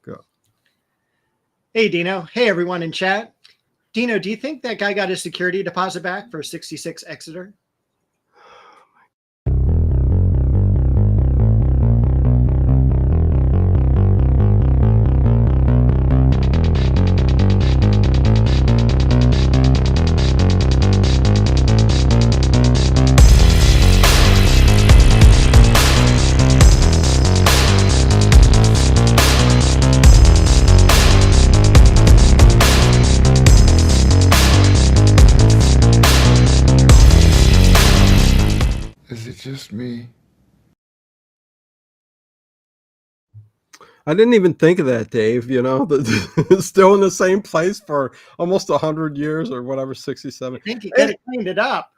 Go. Hey, Dino. Hey, everyone in chat. Dino, do you think that guy got his security deposit back for 66 Exeter? Is it just me? I didn't even think of that, Dave. You know, still in the same place for almost 100 years or whatever, 67. I think he could have cleaned it up.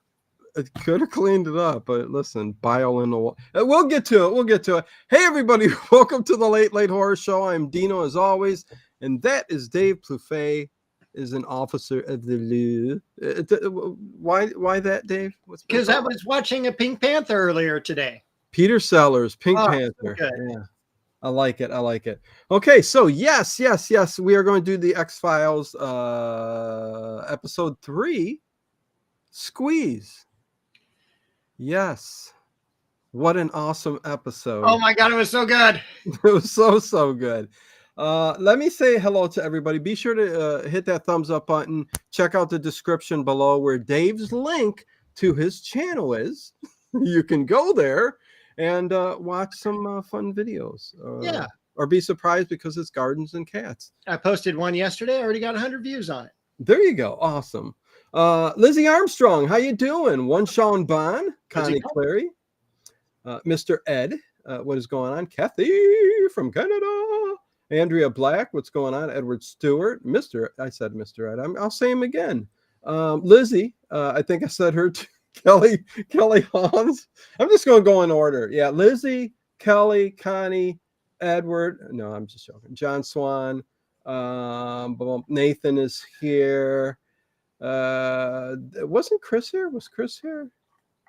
It could have cleaned it up, but listen, bio in the wall. We'll get to it. We'll get to it. Hey, everybody. Welcome to the Late Late Horror Show. I'm Dino, as always, and that is Dave Plouffe, is an officer of the law. Why that, Dave? Because I was watching a Pink Panther earlier today. Peter Sellers, Pink Panther. So yeah. I like it. I like it. Okay, so yes, we are going to do the X-Files episode 3, Squeeze. Yes. What an awesome episode. Oh my God, it was so good. It was so good. Let me say hello to everybody. Be sure to hit that thumbs up button. Check out the description below where Dave's link to his channel is. You can go there and watch some fun videos. Yeah. Or be surprised because it's gardens and cats. I posted one yesterday. I already got 100 views on it. There you go. Awesome. Lizzie Armstrong, how you doing? One Sean Bond, Connie Clary, Mr. Ed, what is going on? Kathy from Canada, Andrea Black, what's going on? Edward Stewart, I said Mr. Ed. I'll say him again. Lizzie, I think I said her too. Kelly Hans. I'm just going to go in order. Yeah, Lizzie, Kelly, Connie, Edward. No, I'm just joking. John Swan. Nathan is here. Wasn't Chris here? Was Chris here?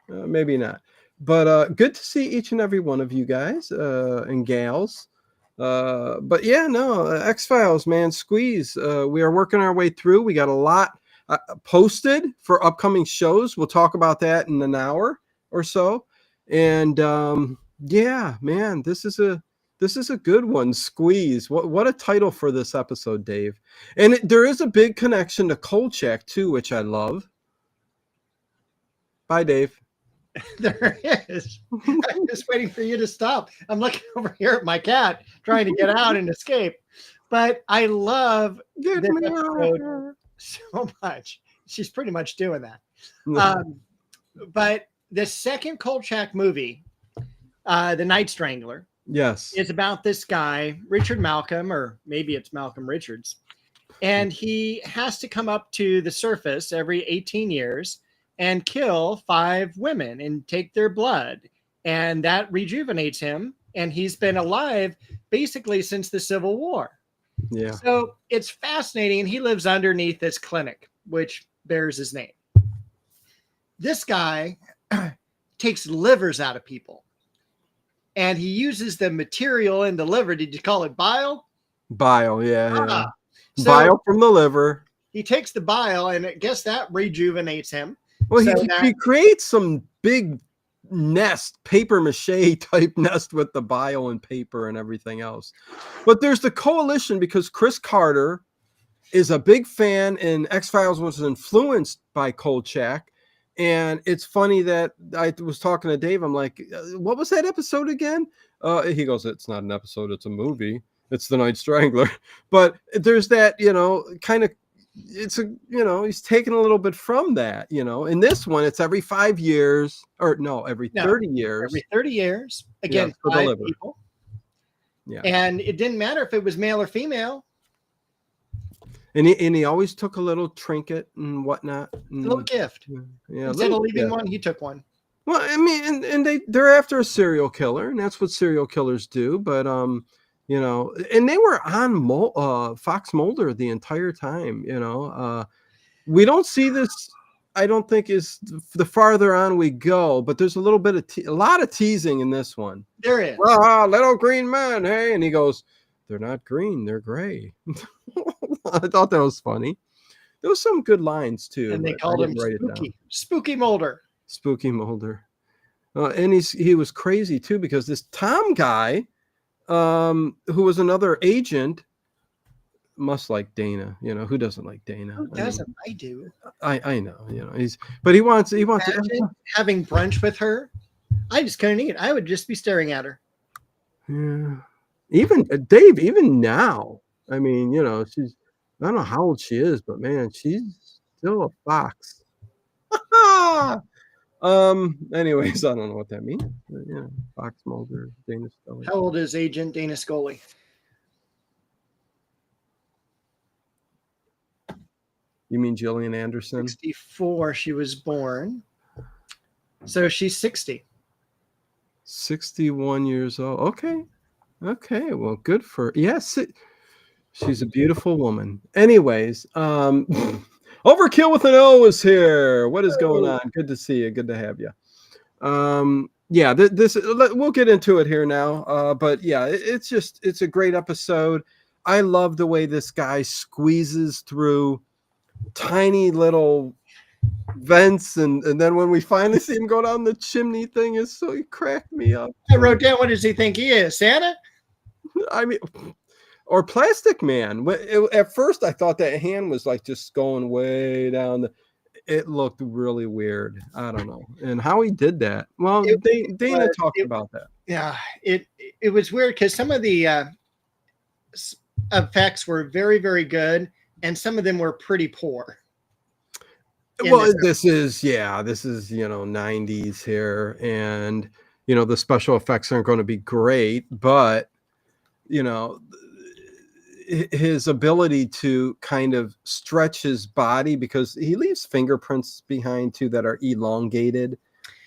Maybe not. But good to see each and every one of you guys and gals. But yeah, no, X-Files, man, Squeeze. We are working our way through. We got a lot posted for upcoming shows. We'll talk about that in an hour or so. And yeah, man, this is a good one. Squeeze. What a title for this episode, Dave. And there is a big connection to Kolchak too, which I love. Bye, Dave. There is. I'm just waiting for you to stop. I'm looking over here at my cat trying to get out and escape. But I love this episode so much. She's pretty much doing that. But the second Kolchak movie, The Night Strangler, yes, is about this guy, Richard Malcolm, or maybe it's Malcolm Richards. And he has to come up to the surface every 18 years and kill 5 women and take their blood. And that rejuvenates him. And he's been alive basically since the Civil War. Yeah. So it's fascinating. And he lives underneath this clinic, which bears his name. This guy takes livers out of people. And he uses the material in the liver. Did you call it bile? Bile, yeah. So bile from the liver. He takes the bile, and I guess that rejuvenates him. Well, so he creates some big nest, paper mache type nest with the bile and paper and everything else. But there's the coalition because Chris Carter is a big fan, and X-Files was influenced by Kolchak. And it's funny that I was talking to Dave. I'm like, what was that episode again? He goes, it's not an episode. It's a movie. It's The Night Strangler. But there's that, kind of, he's taking a little bit from that, In this one, it's every 5 years every 30 years. Every 30 years. Again, 5 people. Yeah. And it didn't matter if it was male or female. And he always took a little trinket and whatnot. A little gift. Yeah, instead of leaving one, he took one. Well, I mean, and they're after a serial killer, and that's what serial killers do. But and they were on Fox Mulder the entire time. We don't see this. I don't think is the farther on we go, but there's a little bit of a lot of teasing in this one. There is. Little green man, hey, and he goes, they're not green, they're gray. I thought that was funny. There was some good lines too. And they but I called him didn't write it down. Spooky Mulder. Spooky Mulder. And he was crazy too, because this Tom guy, who was another agent, must like Dana. You know, who doesn't like Dana? Who doesn't? I do. I know. You know, he wants Imagine having brunch with her. I just couldn't eat. I would just be staring at her. Yeah. Even Dave, even now, I mean, you know, I don't know how old she is, but man, she's still a fox. Anyways, I don't know what that means. But, yeah, Fox Mulder, Dana Scully. How old is Agent Dana Scully? You mean Gillian Anderson? 64. She was born. So she's 60. 61 years old. Okay. Well, good for yes. She's a beautiful woman. Anyways, Overkill with an O is here. What is going on? Good to see you. Good to have you. Yeah, we'll get into it here now. But yeah, it's a great episode. I love the way this guy squeezes through tiny little vents, and then when we finally see him go down the chimney thing, he cracked me up. I wrote down, what does he think he is, Santa? I mean, or Plastic Man. At first I thought that hand was like just going way down. It looked really weird. I don't know. And how he did that. Well, Dana talked about that. Yeah, it was weird because some of the effects were very, very good, and some of them were pretty poor. Well, this is 90s here, and the special effects aren't going to be great, but his ability to kind of stretch his body, because he leaves fingerprints behind too that are elongated,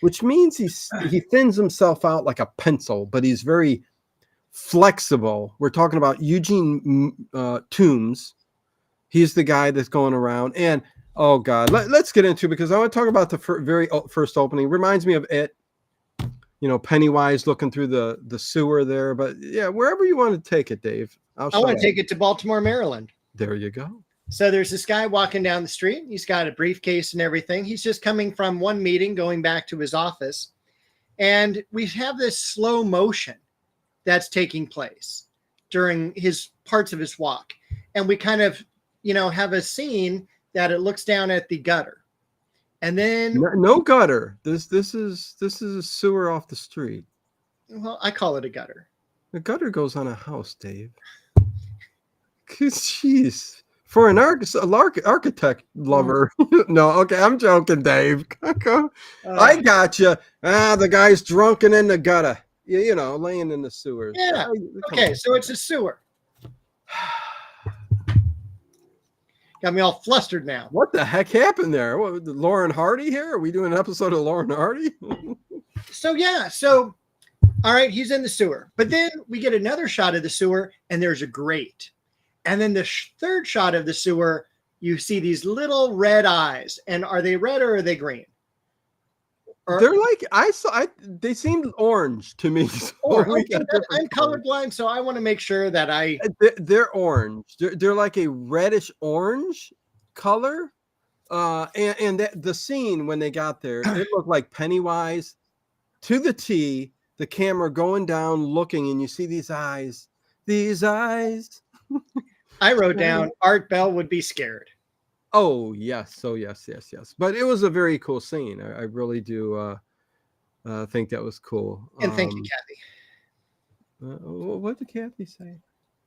which means he thins himself out like a pencil, but he's very flexible. We're talking about Eugene Toombs. He's the guy that's going around, and oh God, let's get into it, because I want to talk about the very first opening. Reminds me of It. Pennywise looking through the sewer there. But yeah, wherever you want to take it, Dave. I want to take it to Baltimore, Maryland. There you go. So there's this guy walking down the street. He's got a briefcase and everything. He's just coming from one meeting, going back to his office. And we have this slow motion that's taking place during his parts of his walk. And we kind of, have a scene that it looks down at the gutter. And then no gutter. This is a sewer off the street. Well, I call it a gutter. The gutter goes on a house, Dave. Jeez. For an architect lover. No, okay, I'm joking, Dave. I got you. The guy's drunken in the gutter. Laying in the sewer. Yeah. Okay, so it's a sewer. Got me all flustered now. What the heck happened there? What, Lauren Hardy here? Are we doing an episode of Lauren Hardy? So, all right, he's in the sewer. But then we get another shot of the sewer, and there's a grate. And then the third shot of the sewer, you see these little red eyes. And are they red or are they green? They're like, they seemed orange to me. So I'm colorblind, so I want to make sure that they're orange. They're like a reddish orange color. And the scene when they got there, it looked like Pennywise to the T, the camera going down, looking, and you see these eyes. I wrote down Art Bell would be scared. Oh, yes. So yes. But it was a very cool scene. I really do think that was cool. And thank you, Kathy. What did Kathy say?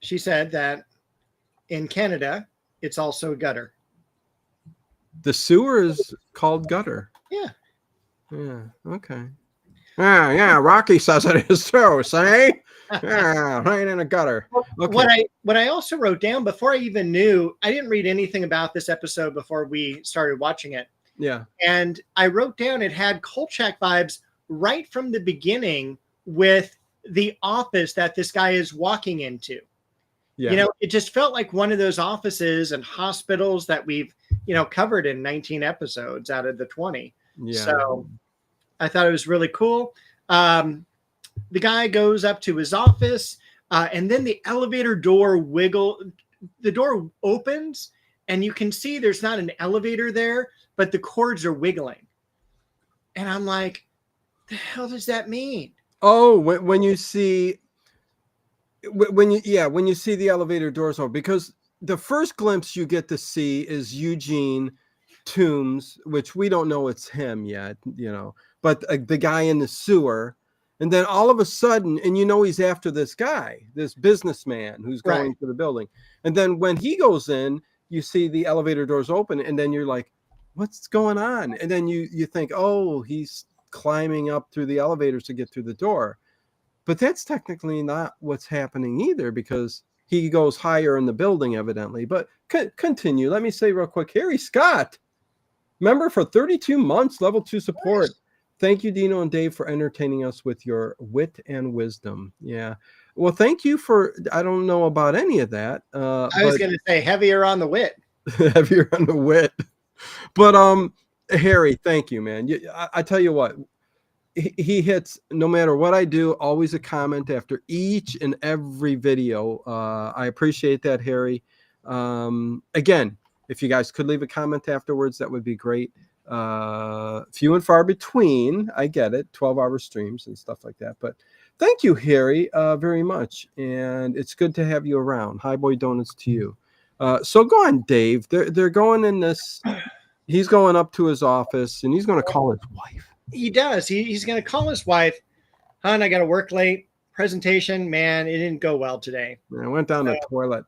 She said that in Canada, it's also a gutter. The sewer is called gutter. Yeah. Yeah. Okay. Yeah. Rocky says it is too. Say, yeah, right in a gutter. Okay. What I also wrote down before I even knew, I didn't read anything about this episode before we started watching it. Yeah. And I wrote down it had Kolchak vibes right from the beginning with the office that this guy is walking into. Yeah. It just felt like one of those offices and hospitals that we've, covered in 19 episodes out of the 20. Yeah. So I thought it was really cool. The guy goes up to his office. And then the elevator door the door opens and you can see there's not an elevator there, but the cords are wiggling. And I'm like, the hell does that mean? Oh, when you see when you see the elevator doors open, because the first glimpse you get to see is Eugene Toombs, which we don't know it's him yet, but the guy in the sewer. And then all of a sudden, and he's after this guy, this businessman who's going to the building. And then when he goes in, you see the elevator doors open, and then you're like, what's going on? And then you think, oh, he's climbing up through the elevators to get through the door. But that's technically not what's happening either, because he goes higher in the building, evidently. But continue. Let me say real quick, Harry Scott, member for 32 months, level 2 support. Nice. Thank you, Dino and Dave, for entertaining us with your wit and wisdom. Yeah. Well, thank you for, I don't know about any of that. I was going to say heavier on the wit. Heavier on the wit. But Harry, thank you, man. I tell you what, he hits, no matter what I do, always a comment after each and every video. I appreciate that, Harry. Again, if you guys could leave a comment afterwards, that would be great. Few and far between, I get it, 12-hour streams and stuff like that, but thank you, Harry, very much, and it's good to have you around. Hi boy donuts to you. So go on, Dave. They're going in this, he's going up to his office and he's going to call his wife. He does. He's going to call his wife. Hon, I got to work late. Presentation, man, it didn't go well today. I went down the toilet.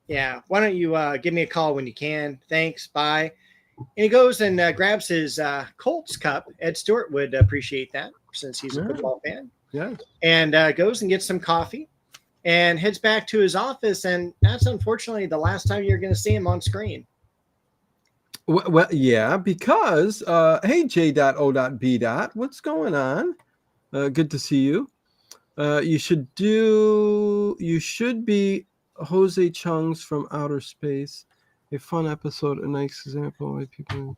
Yeah, why don't you give me a call when you can? Thanks, bye. And he goes and grabs his Colts cup. Ed Stewart would appreciate that since he's a football fan. Yeah. And goes and gets some coffee and heads back to his office. And that's unfortunately the last time you're going to see him on screen. Well, yeah, because, hey, J.O.B. What's going on? Good to see you. You should be Jose Chung's From Outer Space. A fun episode, a nice example of people.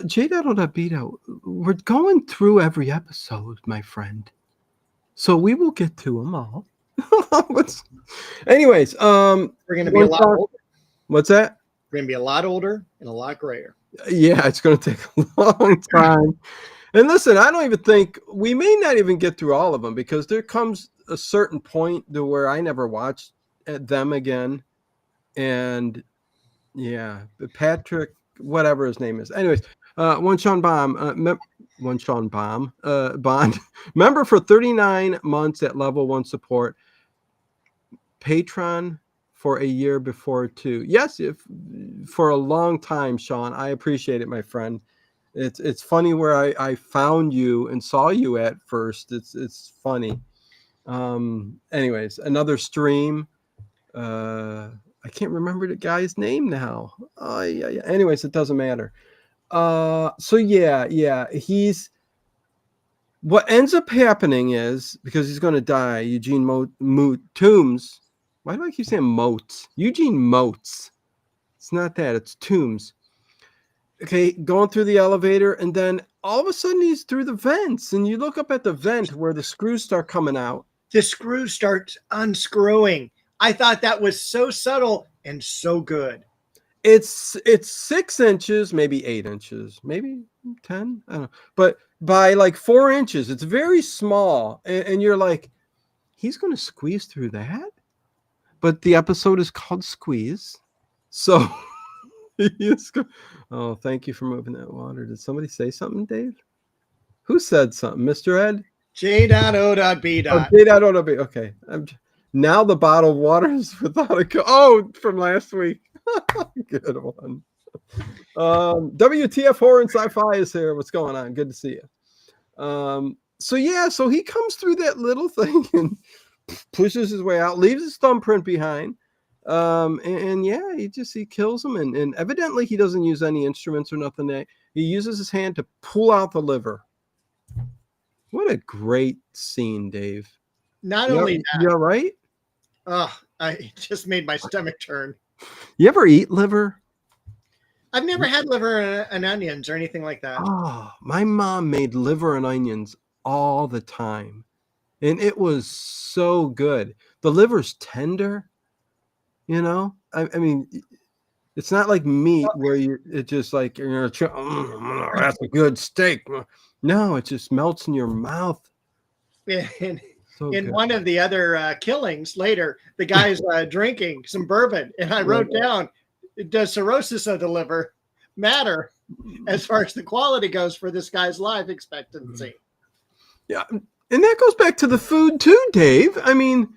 J.O.B. We're going through every episode, my friend. So we will get to them all. Anyways, we're going to be a lot older. What's that? We're going to be a lot older and a lot grayer. Yeah, it's going to take a long time. And listen, I don't even think we may not even get through all of them, because there comes a certain point to where I never watched them again. And yeah, Patrick, whatever his name is. Anyways, One Sean Bond, member for 39 months at level 1 support. Patron for a year before too. Yes, for a long time, Sean. I appreciate it, my friend. It's funny where I found you and saw you at first. It's funny. Anyways, another stream. I can't remember the guy's name now. Yeah. Anyways, it doesn't matter. So yeah. What ends up happening is, because he's going to die, Eugene Toombs. Why do I keep saying Motes? Eugene Motes. It's not that. It's Toombs. Okay, going through the elevator, and then all of a sudden he's through the vents, and you look up at the vent where the screws start coming out. The screw starts unscrewing. I thought that was so subtle and so good. It's 6 inches, maybe 8 inches, maybe 10. I don't know. But by like 4 inches, it's very small. And you're like, he's going to squeeze through that? But the episode is called Squeeze. So, oh, thank you for moving that water. Did somebody say something, Dave? Who said something? Mr. Ed? J.O.B. Oh, J.O.B. Okay. Now the bottled water is without a... Oh, from last week. Good one. WTF Horror and Sci-Fi is here. What's going on? Good to see you. So he comes through that little thing and pushes his way out, leaves his thumbprint behind. And yeah, he kills him. And evidently he doesn't use any instruments or nothing. He uses his hand to pull out the liver. What a great scene, Dave. Not only that. You're right. Oh, it just made my stomach turn. You ever eat liver? I've never had liver and onions or anything like that. Oh, my mom made liver and onions all the time. and it was so good. The liver's tender, you know. I mean, it's not like meat where it just like that's a good steak. No, it just melts in your mouth. In, So in good. one of the other killings later, the guy's drinking some bourbon, and I wrote down, does cirrhosis of the liver matter as far as the quality goes for this guy's life expectancy? Yeah, and that goes back to the food too, Dave. I mean,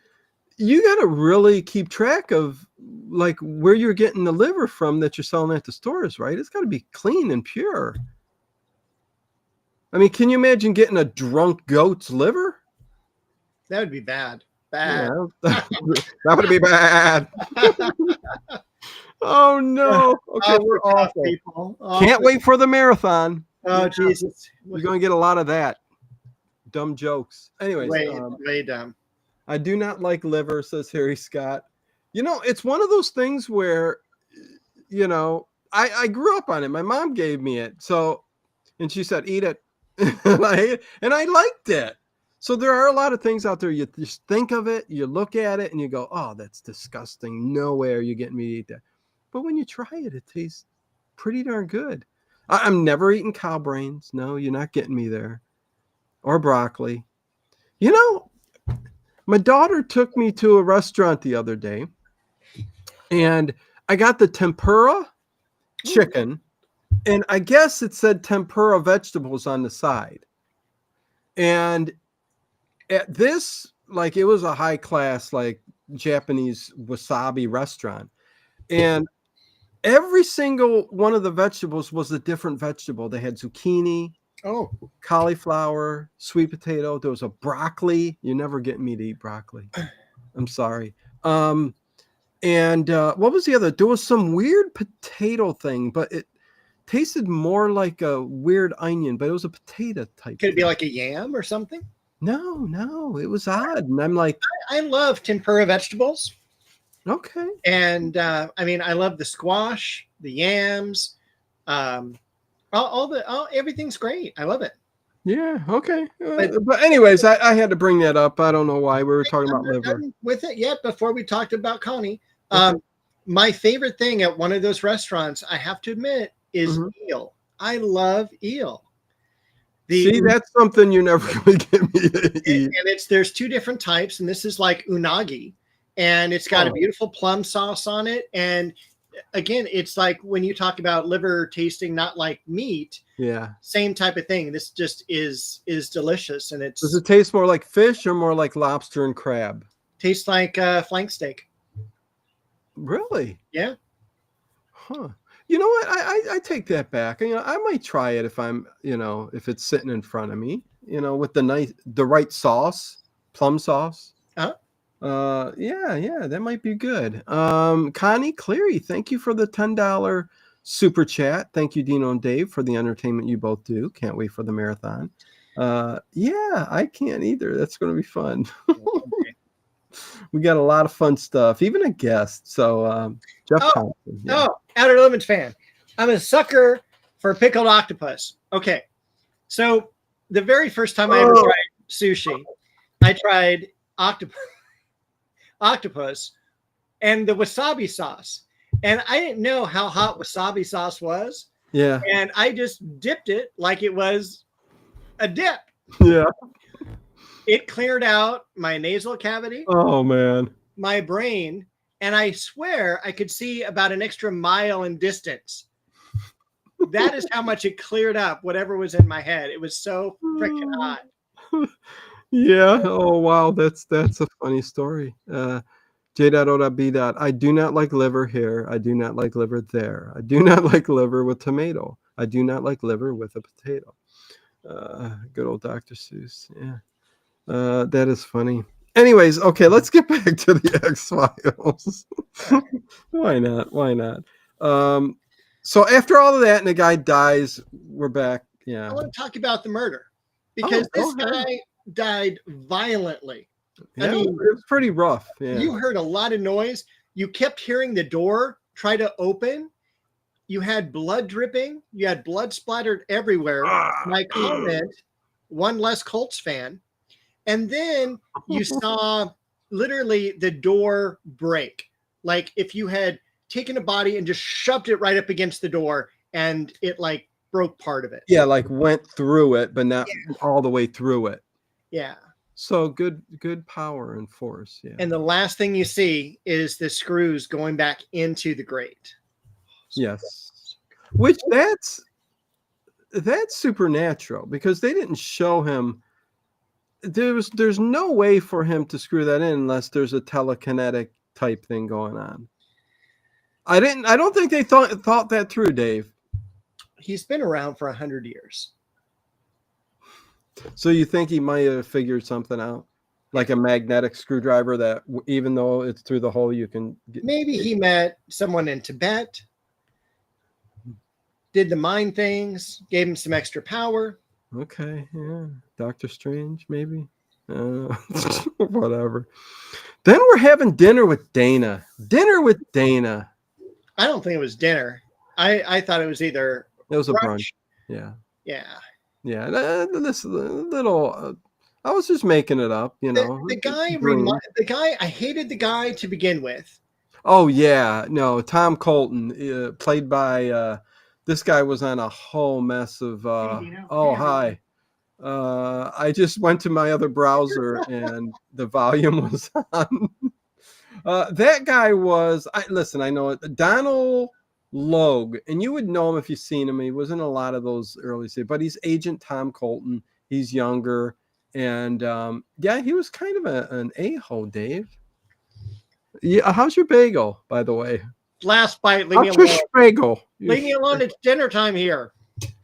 you got to really keep track of like where you're getting the liver from that you're selling at the stores, right? It's got to be clean and pure. I mean, can you imagine getting a drunk goat's liver? That would be bad. Bad. Yeah, that would be bad. Oh no. Okay, we're awful. People. Can't wait for the marathon. Oh, Jesus. You're going to get a lot of that. Dumb jokes. Anyways, way dumb. I do not like liver, says Harry Scott. You know, it's one of those things where, you know, I grew up on it. My mom gave me it. So, and she said, eat it. and I liked it. So there are a lot of things out there. You just think of it, you look at it, and you go, oh, that's disgusting. No way are you getting me to eat that. But when you try it, it tastes pretty darn good. I'm never eating cow brains. No, you're not getting me there. Or broccoli. You know, my daughter took me to a restaurant the other day, and I got the tempura chicken, and I guess it said tempura vegetables on the side. And at this, like, it was a high class, like, Japanese wasabi restaurant. And every single one of the vegetables was a different vegetable. They had zucchini, cauliflower, sweet potato. There was a broccoli. You're never getting me to eat broccoli. I'm sorry. And what was the other? There was some weird potato thing, but it tasted more like a weird onion, but it was a potato type. Could it be like a yam or something? No, it was odd. And I'm like, I love tempura vegetables. Okay. And I mean, I love the squash, the yams, everything's great. I love it. Yeah. Okay. But anyways, I had to bring that up. I don't know why we were talking about liver. With it yet before we talked about Connie. Okay. My favorite thing at one of those restaurants, I have to admit, is eel. I love eel. See, that's something you're never going to get me to eat. And there's two different types, and this is like unagi, and it's got a beautiful plum sauce on it. And again, it's like when you talk about liver tasting not like meat. Yeah. Same type of thing. This just is delicious, and does it taste more like fish or more like lobster and crab? Tastes like flank steak. Really? Yeah. Huh. You know what? I take that back. You know, I might try it if I'm, you know, if it's sitting in front of me, you know, with the right sauce, plum sauce. Yeah, that might be good. Connie Cleary, thank you for the $10 super chat. Thank you, Dino and Dave, for the entertainment you both do. Can't wait for the marathon. Yeah, I can't either. That's going to be fun. We got a lot of fun stuff, even a guest. So Jeff Thompson. Yeah. Outer Limits fan. I'm a sucker for pickled octopus. Okay. So the very first time I ever tried sushi, I tried octopus and the wasabi sauce. And I didn't know how hot wasabi sauce was. Yeah. And I just dipped it like it was a dip. Yeah. It cleared out my nasal cavity. Oh, man. My brain. And I swear I could see about an extra mile in distance. That is how much it cleared up whatever was in my head. It was so freaking hot. Yeah. Oh, wow. That's a funny story. J.O.B. I do not like liver here. I do not like liver there. I do not like liver with tomato. I do not like liver with a potato. Good old Dr. Seuss. Yeah. That is funny. Anyways, okay, let's get back to the X-Files. Why not? So after all of that and the guy dies, we're back. Yeah. I want to talk about the murder because this guy died violently. Yeah, I mean, it was pretty rough. Yeah. You heard a lot of noise. You kept hearing the door try to open. You had blood dripping. You had blood splattered everywhere. My comment, one less Colts fan. And then you saw literally the door break. Like if you had taken a body and just shoved it right up against the door and it like broke part of it. Yeah, like went through it, but not all the way through it. Yeah. So good power and force. Yeah. And the last thing you see is the screws going back into the grate. Yes. Which that's supernatural because they didn't show him. There's no way for him to screw that in unless there's a telekinetic type thing going on. I don't think they thought that through, Dave. He's been around for 100 years. So you think he might have figured something out? Like a magnetic screwdriver that even though it's through the hole, you can get... Maybe he met someone in Tibet, did the mind things, gave him some extra power. Okay, yeah. Doctor Strange, maybe. Whatever. Then we're having dinner with Dana. I don't think it was dinner. I thought it was either... It was a brunch. Yeah. Yeah. This little... I was just making it up, you know. The guy, I hated the guy to begin with. Oh, yeah. No, Tom Colton, played by... this guy was on a whole mess of... hi. I just went to my other browser and the volume was on. That guy was... listen, I know it. Donald Logue, and you would know him if you've seen him. He was in a lot of those early series, but he's Agent Tom Colton. He's younger. And he was kind of an a-hole, Dave. Yeah, how's your bagel, by the way? Last bite, leave me alone. Your bagel? Leave me alone. It's dinner time here.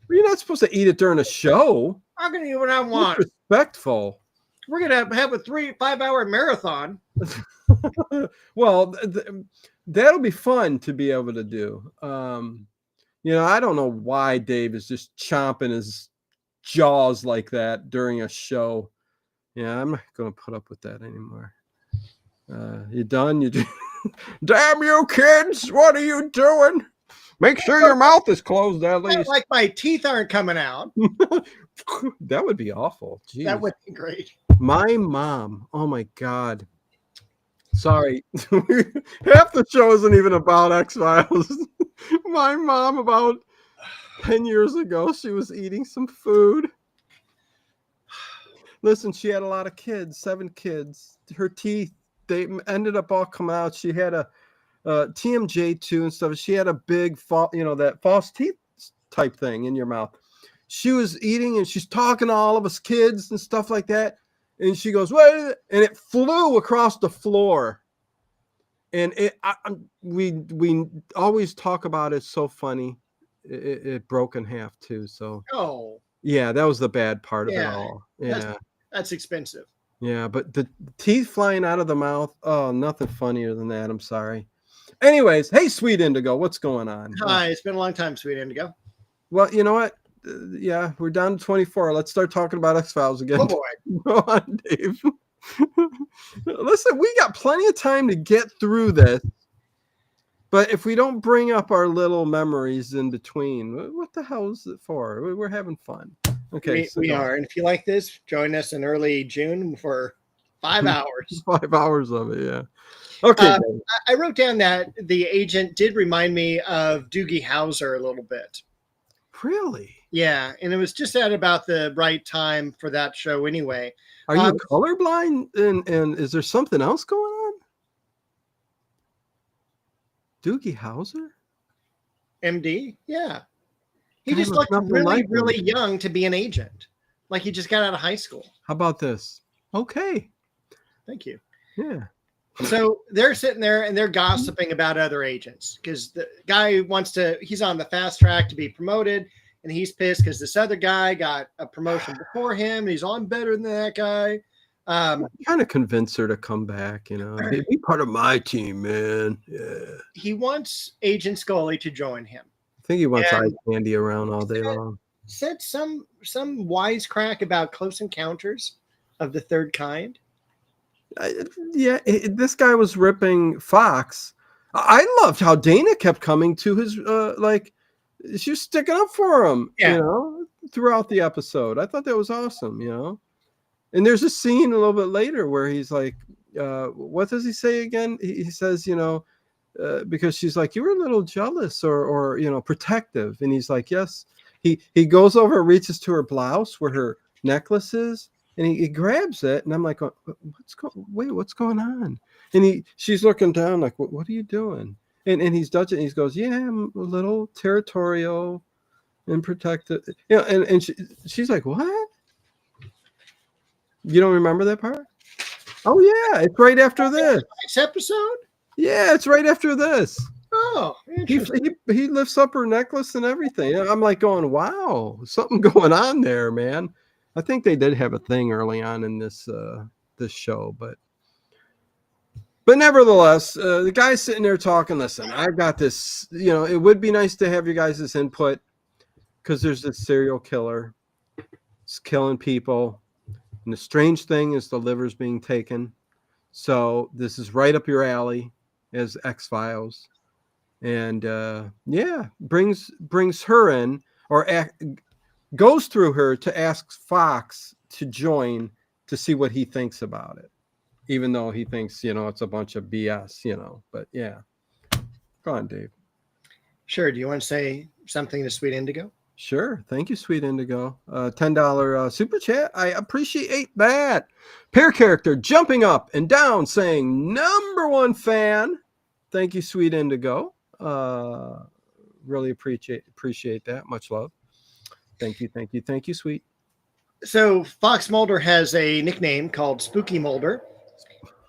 You're not supposed to eat it during a show. I'm gonna eat what I want. That's respectful. We're gonna have a 5-hour marathon. Well, that'll be fun to be able to do. I don't know why Dave is just chomping his jaws like that during a show. Yeah, I'm not going to put up with that anymore. You done? Damn you kids, what are you doing? Make sure your mouth is closed at least. Like my teeth aren't coming out. That would be awful. Jeez. That would be great. My mom, oh my God. Sorry. Half the show isn't even about X-Files. My mom, about 10 years ago, she was eating some food. Listen, she had a lot of kids, 7 kids. Her teeth, they ended up all coming out. She had a TMJ2 and stuff. She had a big, that false teeth type thing in your mouth. She was eating and she's talking to all of us kids and stuff like that. And she goes, "Wait!" And it flew across the floor. And we always talk about it. So funny. It broke in half too. So yeah, that was the bad part of it all. Yeah, that's expensive. Yeah, but the teeth flying out of the mouth, nothing funnier than that. I'm sorry. Anyways, hey, Sweet Indigo, what's going on? Hi, it's been a long time, Sweet Indigo. Well, you know what? Yeah, we're down to 24. Let's start talking about X-Files again. Oh boy. Go on, Dave. Listen, we got plenty of time to get through this. But if we don't bring up our little memories in between, what the hell is it for? We're having fun. Okay. We are. And if you like this, join us in early June for 5 hours. 5 hours of it, yeah. Okay. I wrote down that the agent did remind me of Doogie Howser a little bit. Really? Yeah. And it was just at about the right time for that show anyway. Are you colorblind? And is there something else going on? Doogie Howser? MD? Yeah. He just looked really young to be an agent. Like he just got out of high school. How about this? Okay. Thank you. Yeah. So they're sitting there and they're gossiping about other agents because the guy he's on the fast track to be promoted and he's pissed because this other guy got a promotion before him and he's on better than that guy. Kind of convince her to come back, be part of my team, man. Yeah. He wants Agent Scully to join him. I think he wants eye candy around all day long. Said some wisecrack about Close Encounters of the Third Kind. This guy was ripping Fox. I loved how Dana kept coming to his she was sticking up for him, throughout the episode. I thought that was awesome, And there's a scene a little bit later where he's like, what does he say again? He says, because she's like, you were a little jealous or protective. And he's like, yes. He goes over, reaches to her blouse where her necklace is, and he grabs it. And I'm like, what's going on? And she's looking down like, what are you doing? And he's touching. He goes, yeah, I'm a little territorial and protective. And she's like, what? You don't remember that part? Oh yeah, it's right after this. Next episode? Yeah, it's right after this. Oh, interesting. He lifts up her necklace and everything. I'm like going, wow, something going on there, man. I think they did have a thing early on in this show, but nevertheless, the guy's sitting there talking. Listen, I've got this. It would be nice to have you guys' input because there's this serial killer. It's killing people. And the strange thing is the liver's being taken. So this is right up your alley as X-Files. And brings her in or goes through her to ask Fox to join to see what he thinks about it. Even though he thinks, it's a bunch of BS, but yeah. Go on, Dave. Sure. Do you want to say something to Sweet Indigo? Sure. Thank you, Sweet Indigo. $10 super chat. I appreciate that. Pair character jumping up and down saying #1 fan. Thank you, Sweet Indigo. Really appreciate that. Much love. Thank you, Sweet. So Fox Mulder has a nickname called Spooky Mulder.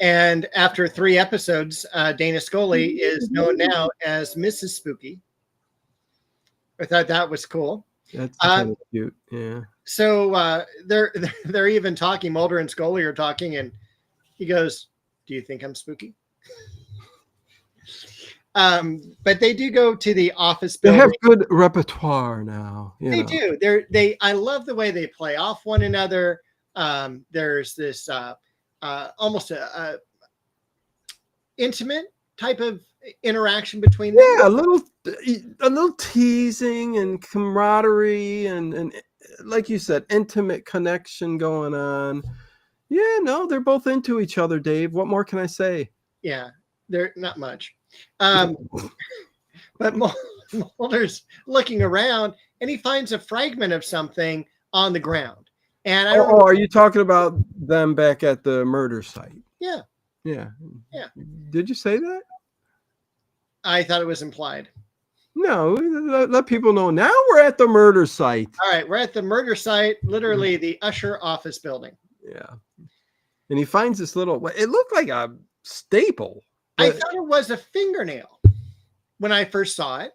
And after 3 episodes, Dana Scully is known now as Mrs. Spooky. I thought that was cool. That's kind of cute. Yeah. So they're even talking. Mulder and Scully are talking, and he goes, "Do you think I'm spooky?" But they do go to the office building. They have good repertoire now. They do. I love the way they play off one another. There's this almost a intimate type of interaction between them. Yeah, a little teasing and camaraderie and like you said, intimate connection going on. Yeah, no, they're both into each other, Dave. What more can I say? Yeah, they're not much. But Mulder's looking around and he finds a fragment of something on the ground. And I don't know. Are you talking about them back at the murder site? Yeah. Yeah. Yeah. Did you say that? I thought it was implied. No, let people know. Now we're at the murder site. All right, we're at the murder site, literally the Usher office building. Yeah. And he finds this little, it looked like a staple. I thought it was a fingernail when I first saw it.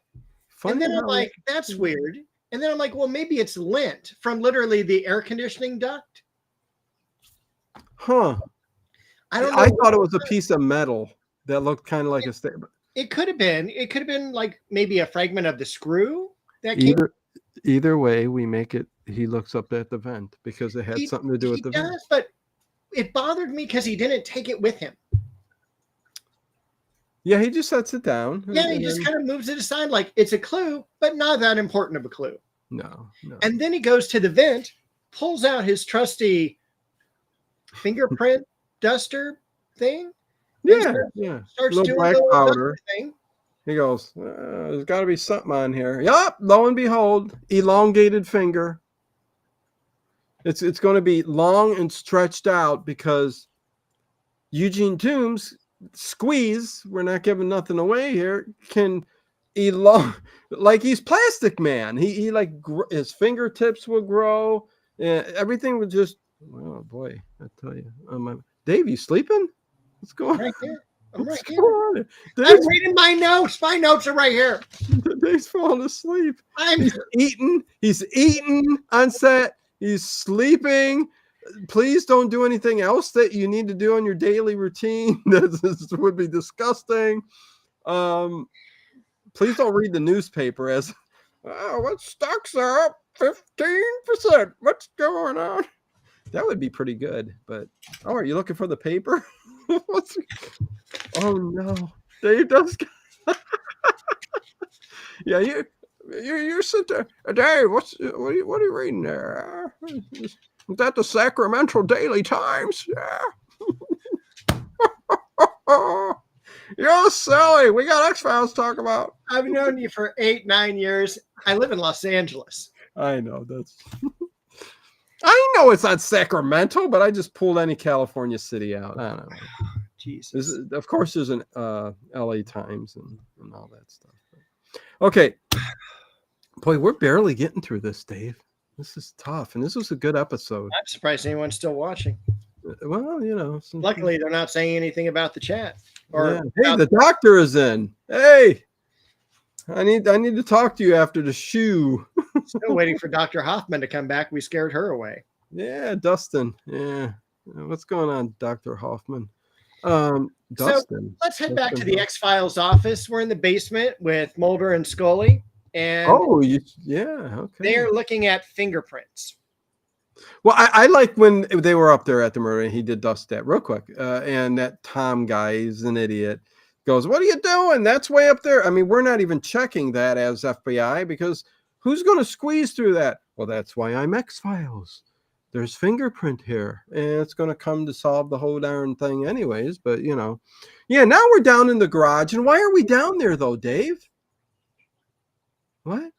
And then I'm like, that's weird. And then I'm like, well, maybe it's lint from literally the air conditioning duct. Huh. I don't know. I thought it was a piece of metal that looked kind of like a staple. It could have been. It could have been like maybe a fragment of the screw that came. Either way, we make it. He looks up at the vent because it had something to do with the vent. But it bothered me because he didn't take it with him. Yeah, he just sets it down. Yeah, he just kind of moves it aside like it's a clue, but not that important of a clue. No. And then he goes to the vent, pulls out his trusty fingerprint duster thing. Yeah. Starts little doing black the powder. thing. He goes, there's got to be something on here. Yup, lo and behold, elongated finger. It's going to be long and stretched out because Eugene Toombs squeeze, we're not giving nothing away here, can like he's Plastic Man. He like his fingertips will grow. Everything would just, oh boy, I tell you. Dave, you sleeping? What's going right here? I'm right here. I'm reading my notes. My notes are right here. Dave's falling asleep. He's eating on set. He's sleeping. Please don't do anything else that you need to do on your daily routine. This would be disgusting. Please don't read the newspaper as, what stocks are up 15%. What's going on? That would be pretty good. But are you looking for the paper? Oh no, Dave does. Yeah, you sit there, Dave. What are you reading there? Is that the Sacramento Daily Times? Yeah. You're silly. We got X-Files to talk about. I've known you for 8-9 years. I live in Los Angeles. I know that's. I know it's not Sacramento, but I just pulled any California city out. I don't know. Jesus. Of course, there's an LA Times and all that stuff. Okay. Boy, we're barely getting through this, Dave. This is tough. And this was a good episode. I'm surprised anyone's still watching. Well, you know. Luckily, they're not saying anything about the chat. Or Hey, the doctor is in. Hey, I need to talk to you after the shoe. Still waiting for Dr. Hoffman to come back. We scared her away. Yeah, Dustin. Yeah. What's going on, Dr. Hoffman? Dustin. So let's head back to the X-Files office. We're in the basement with Mulder and Scully. And okay. They're looking at fingerprints. Well, I like when they were up there at the murder and he did dust that real quick. And that Tom guy, he's an idiot, goes, "What are you doing? That's way up there." I mean, we're not even checking that as FBI because who's going to squeeze through that? Well, that's why I'm X-Files. There's fingerprint here and it's going to come to solve the whole darn thing anyways. But, you know, yeah, now we're down in the garage. And why are we down there, though, Dave? What?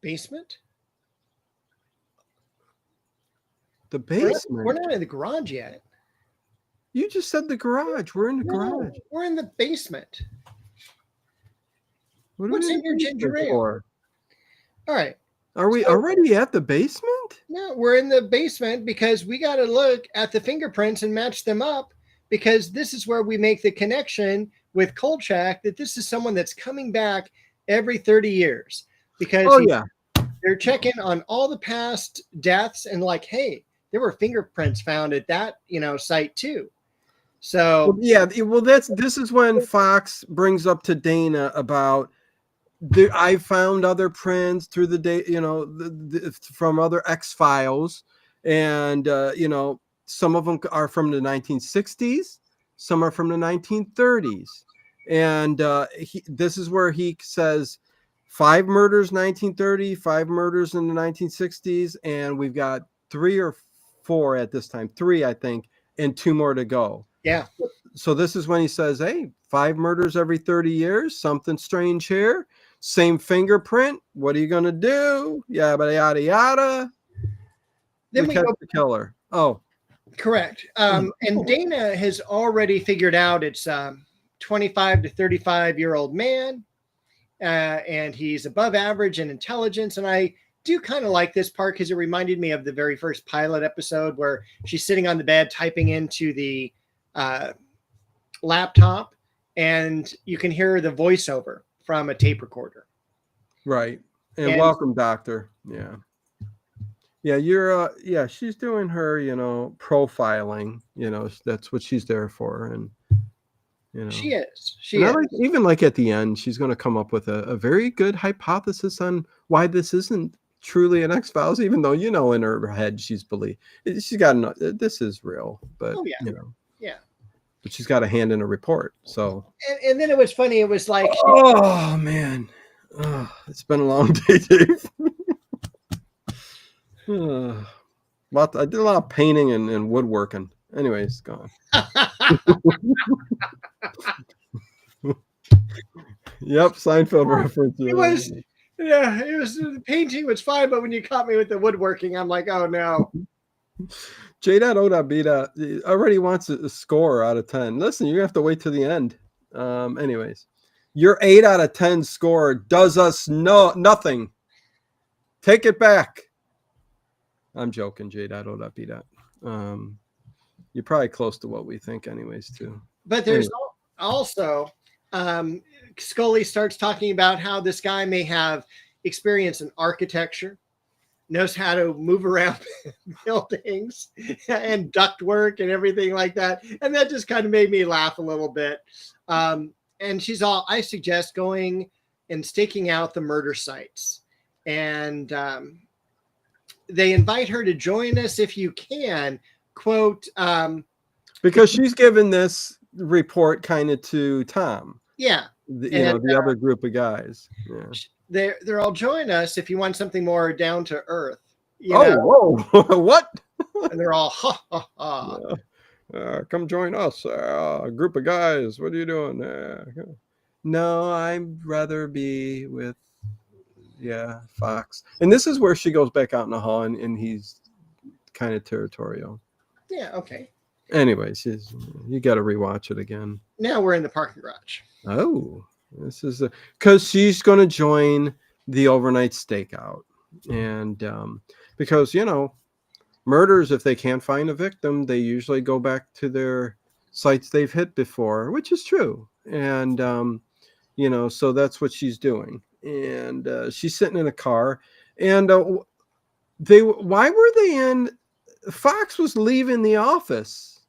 Basement? The basement? We're not in the garage yet. You just said the garage. We're in the garage. We're in the basement. What's in your ginger ale? All right. Are we already at the basement? No, we're in the basement because we got to look at the fingerprints and match them up because this is where we make the connection with Kolchak that this is someone that's coming back every 30 years because they're checking on all the past deaths and like, hey, there were fingerprints found at that, site too. So this is when Fox brings up to Dana about I found other prints through the day, from other X-Files, and some of them are from the 1960s, some are from the 1930s, and this is where he says 5 murders 1930, 5 murders in the 1960s, and we've got 3 or 4 at this time, 3 I think, and 2 more to go. Yeah. So this is when he says, hey, 5 murders every 30 years, something strange here. Same fingerprint. What are you going to do? Yada, yada, yada. Then we catch go the killer. Oh. Correct. And Dana has already figured out it's 25 to 35-year-old man, and he's above average in intelligence. And I do kind of like this part because it reminded me of the very first pilot episode where she's sitting on the bed typing into the laptop, and you can hear the voiceover from a tape recorder. Right. And welcome, doctor. Yeah. Yeah, you're she's doing her, profiling, that's what she's there for. And she is. Even like at the end, she's going to come up with a very good hypothesis on why this isn't truly an X-Files, even though in her head she's got this is real, but but she's got a hand in a report. So and then it was funny. It was like, oh man, it's been a long day, Dave. I did a lot of painting and woodworking. Anyways, gone. Yep, Seinfeld reference. It was the painting was fine, but when you caught me with the woodworking, I'm like, oh no. J.O.Beta already wants a score out of 10. Listen, you have to wait till the end. Anyways, your 8 out of 10 score does us nothing. Take it back. I'm joking, J.O.Beta. You're probably close to what we think, anyways, too. But there's also Scully starts talking about how this guy may have experience in architecture, knows how to move around buildings and ductwork and everything like that. And that just kind of made me laugh a little bit. And she's I suggest going and staking out the murder sites. And they invite her to join us if you can, quote. Because she's given this report kind of to Tom. Yeah. The other group of guys. Yeah. They're all join us if you want something more down to earth. Whoa! What? And they're all ha ha ha. Come join us, a group of guys. What are you doing? No, I'd rather be with Fox. And this is where she goes back out in the hall, and he's kind of territorial. Yeah, okay. Anyways, you got to rewatch it again. Now we're in the parking garage. Oh, this is because she's going to join the overnight stakeout, and because murders, if they can't find a victim, they usually go back to their sites they've hit before, which is true. And so that's what she's doing. And she's sitting in a car, and why were they in? Fox was leaving the office,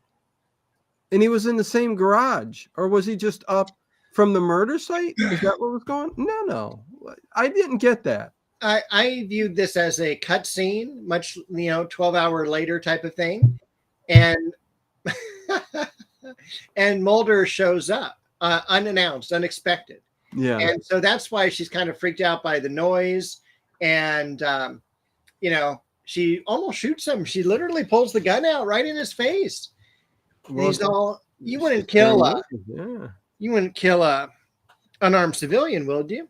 and he was in the same garage, or was he just up from the murder site? Is that what was going? No, I didn't get that. I viewed this as a cut scene, much 12-hour later type of thing, and and Mulder shows up unannounced, unexpected. Yeah, and so that's why she's kind of freaked out by the noise, and she almost shoots him. She literally pulls the gun out right in his face. Well, he's all, you wouldn't kill a unarmed civilian, would you?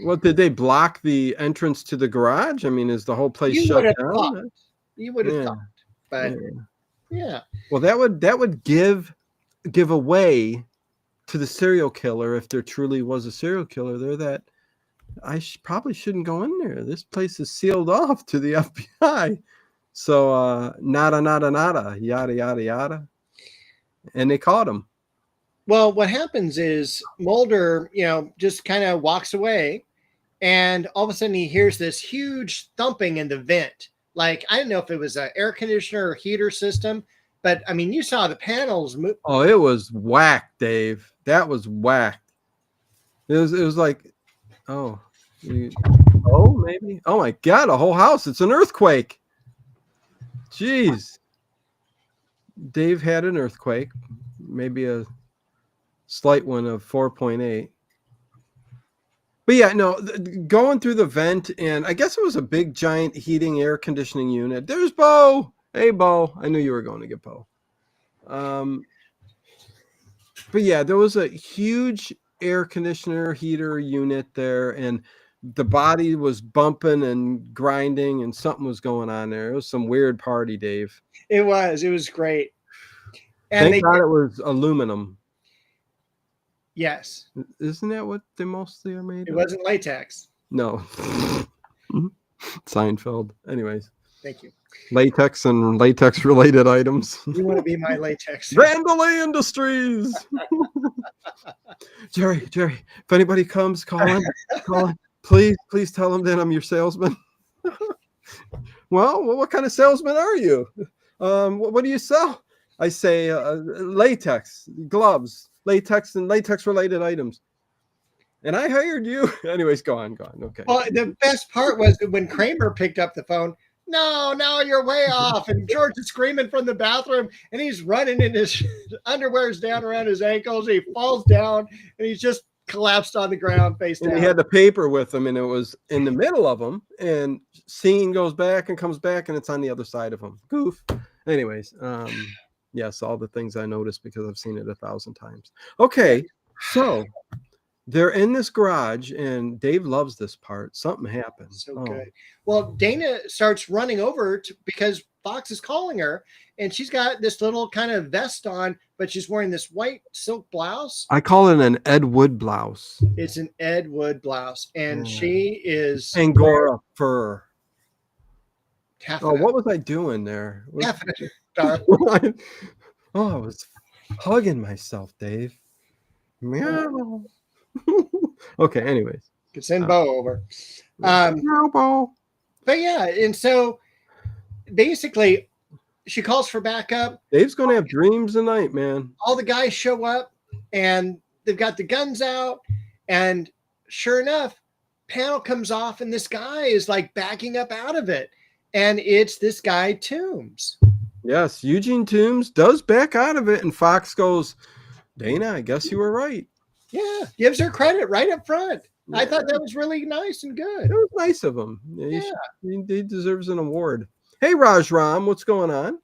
What, did they block the entrance to the garage? I mean, is the whole place shut down? You would have thought, but yeah. Well, that would give away to the serial killer, if there truly was a serial killer there, that I probably shouldn't go in there. This place is sealed off to the FBI. So nada, yada, yada, yada. And they caught him. Well, what happens is Mulder, just kind of walks away, and all of a sudden he hears this huge thumping in the vent. Like, I don't know if it was an air conditioner or heater system, but I mean, you saw the panels move. Oh, it was whacked, Dave. That was whacked. It was like, maybe. Oh my God, a whole house. It's an earthquake. Jeez. Dave had an earthquake, maybe a slight one of 4.8. But yeah, no, going through the vent, and I guess it was a big, giant heating air conditioning unit. There's Bo. Hey, Bo. I knew you were going to get Bo. But yeah, there was a huge air conditioner heater unit there, and the body was bumping and grinding, and something was going on there. It was some weird party, Dave. It was great. And Thank God it was aluminum. Yes. Isn't that what they mostly are made of? It wasn't latex. No. Seinfeld. Anyways. Thank you. Latex and latex related items. You want to be my latex. Randall Industries. Jerry, if anybody comes, call in. Please tell them that I'm your salesman. Well, what kind of salesman are you? What do you sell? I say latex, gloves, latex and latex related items. And I hired you. Anyways, go on. Okay. Well, the best part was when Kramer picked up the phone. No, you're way off. And George is screaming from the bathroom, and he's running, and his underwear's down around his ankles. He falls down, and he's just collapsed on the ground face down. And he had the paper with him, and it was in the middle of him, and scene goes back and comes back, and it's on the other side of him. Goof. Anyways, yes, all the things I noticed because I've seen it 1,000 times. Okay, so they're in this garage, and Dave loves this part. Something happens. So good. Well, Dana starts running over because Fox is calling her, and she's got this little kind of vest on, but she's wearing this white silk blouse. I call it an Ed Wood blouse. It's an Ed Wood blouse, and she is Angora fur. What was I doing there? I was hugging myself, Dave. Meow. Okay, anyways. Could send Bo over. Bo. But yeah, and so basically she calls for backup. Dave's gonna have dreams tonight, man. All the guys show up, and they've got the guns out, and sure enough, panel comes off, and this guy is like backing up out of it. And it's this guy Toombs. Yes, Eugene Toombs does back out of it, and Fox goes, Dana, I guess you were right. Yeah, gives her credit right up front. Yeah. I thought that was really nice and good. It was nice of him. Yeah. He deserves an award. Hey, Raj Ram, what's going on?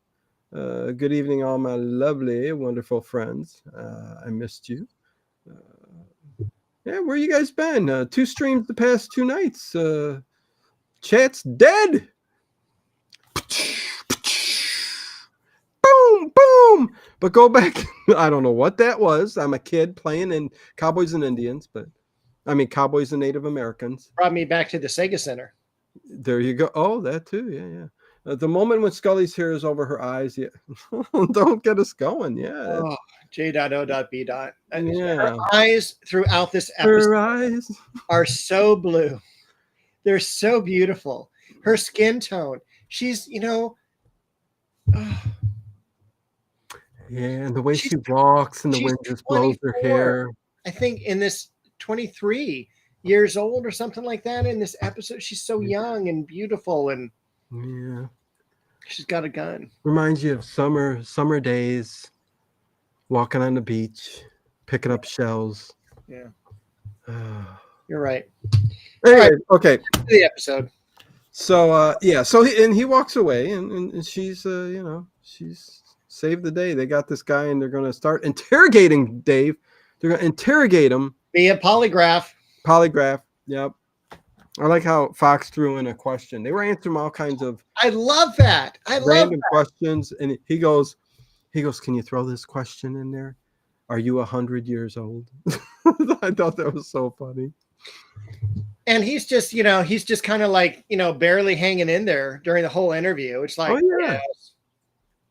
Good evening, all my lovely, wonderful friends. I missed you. Yeah, where you guys been? 2 streams the past 2 nights. Chat's dead. Boom, boom. But go back. I don't know what that was. I'm a kid playing in Cowboys and Indians, but I mean Cowboys and Native Americans. Brought me back to the Sega Center. There you go. Oh, that too. Yeah, yeah. The moment when Scully's hair is over her eyes, yeah. Don't get us going. Yeah. Oh, J.O.B. Yeah. Her eyes throughout this Her episode eyes are so blue. They're so beautiful. Her skin tone. She's, oh, Yeah, and the way She's- she walks and the she's wind just blows her 24. hair. I think in this 23 years old or something like that in this episode. She's so young and beautiful, and Yeah. she's got a gun. Reminds you of summer days, walking on the beach, picking up shells. Yeah, Anyway, you're right. okay. The episode. So so he walks away and she's she's saved the day. They got this guy and they're gonna start interrogating Dave. They're gonna interrogate him. Via polygraph. Polygraph. Yep. I like how Fox threw in a question. They were answering all kinds of I love that. I love random that. questions, and he goes, can you throw this question in there? Are you 100 years old? I thought that was so funny. And he's just, kind of like, barely hanging in there during the whole interview. It's like, Oh, yeah. yes,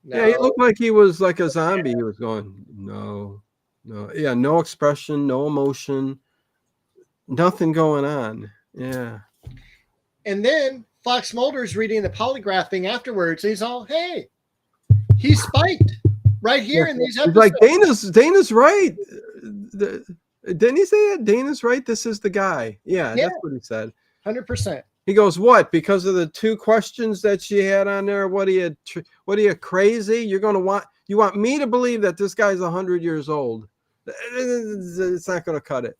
Yeah, he no. looked like he was like a zombie. He was going, no. Yeah, no expression, no emotion, nothing going on. Yeah. And then Fox Mulder's reading the polygraph thing afterwards. He's all, hey, he's spiked right here in these He's episodes. like, Dana's right. Didn't he say that? Dana's right. This is the guy. Yeah, Yeah. that's what he said. 100%. He goes, what? Because of the 2 questions that she had on there? What are you crazy? You want me to believe that this guy's 100 years old? It's not going to cut it.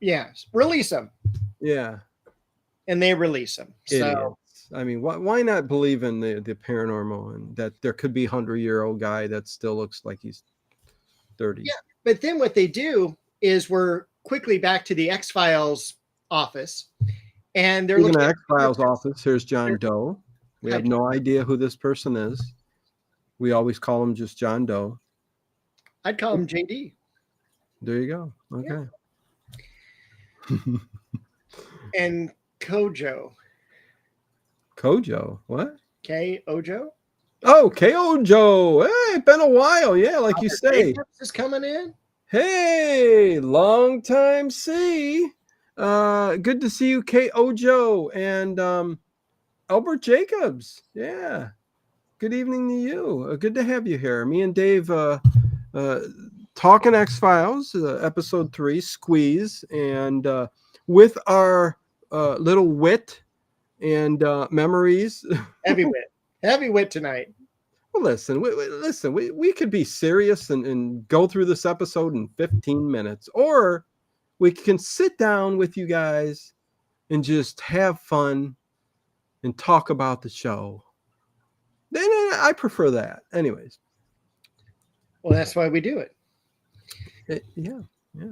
Yes. Release him. Yeah. And they release him. So, Idiots. I mean, why not believe in the paranormal and that there could be 100-year-old guy that still looks like he's 30? Yeah. But then what they do is we're quickly back to the X-Files office. And they're Speaking looking of at X-Files office, here's John Doe. We have no idea who this person is. We always call him just John Doe. I'd call him JD. There you go. Okay. And Kojo. Kojo. What? K. Ojo. Oh, KO Joe. Hey, been a while. Yeah, like you say. Jacobs is coming in. Hey, long time see. Good to see you, KO Joe and Albert Jacobs. Yeah. Good evening to you. Good to have you here. Me and Dave talking X-Files, episode 3, Squeeze, and with our little wit and memories. Heavy wit tonight. Well, listen, we could be serious and go through this episode in 15 minutes, or we can sit down with you guys and just have fun and talk about the show. Then I prefer that. Anyways. Well, that's why we do it. Yeah.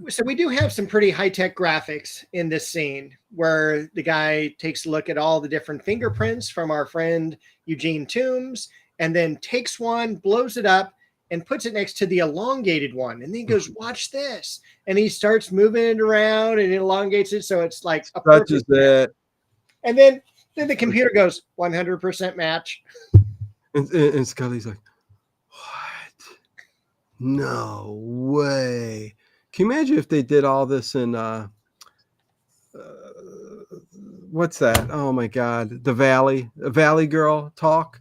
So we do have some pretty high-tech graphics in this scene where the guy takes a look at all the different fingerprints from our friend Eugene Toombs and then takes one, blows it up, and puts it next to the elongated one. And then he goes, watch this. And he starts moving it around and elongates it so it's like a Touches it. And then the computer goes, 100% match. And Scully's like, what? No way. Can you imagine if they did all this in what's that? Oh my God, the Valley Girl talk.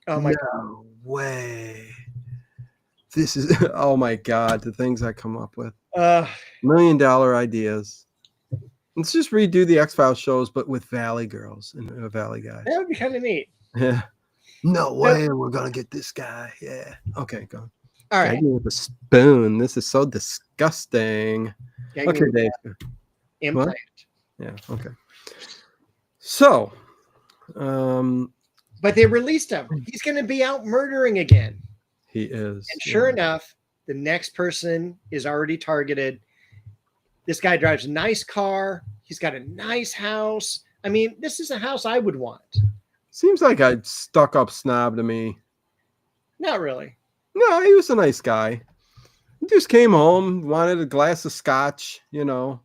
Oh my No way. This is oh my God, the things I come up with. $1 million ideas. Let's just redo the X-Files shows, but with Valley Girls and a Valley guy. That would be kind of neat. Yeah. No way, we're gonna get this guy. Yeah. Okay, go. All right. With a spoon. This is so disgusting. Okay, Dave. Implant. Yeah. Okay. So, But they released him. He's going to be out murdering again. He is. And sure enough, the next person is already targeted. This guy drives a nice car. He's got a nice house. I mean, this is a house I would want. Seems like a stuck-up snob to me. Not really. No, he was a nice guy. He just came home, wanted a glass of scotch, you know.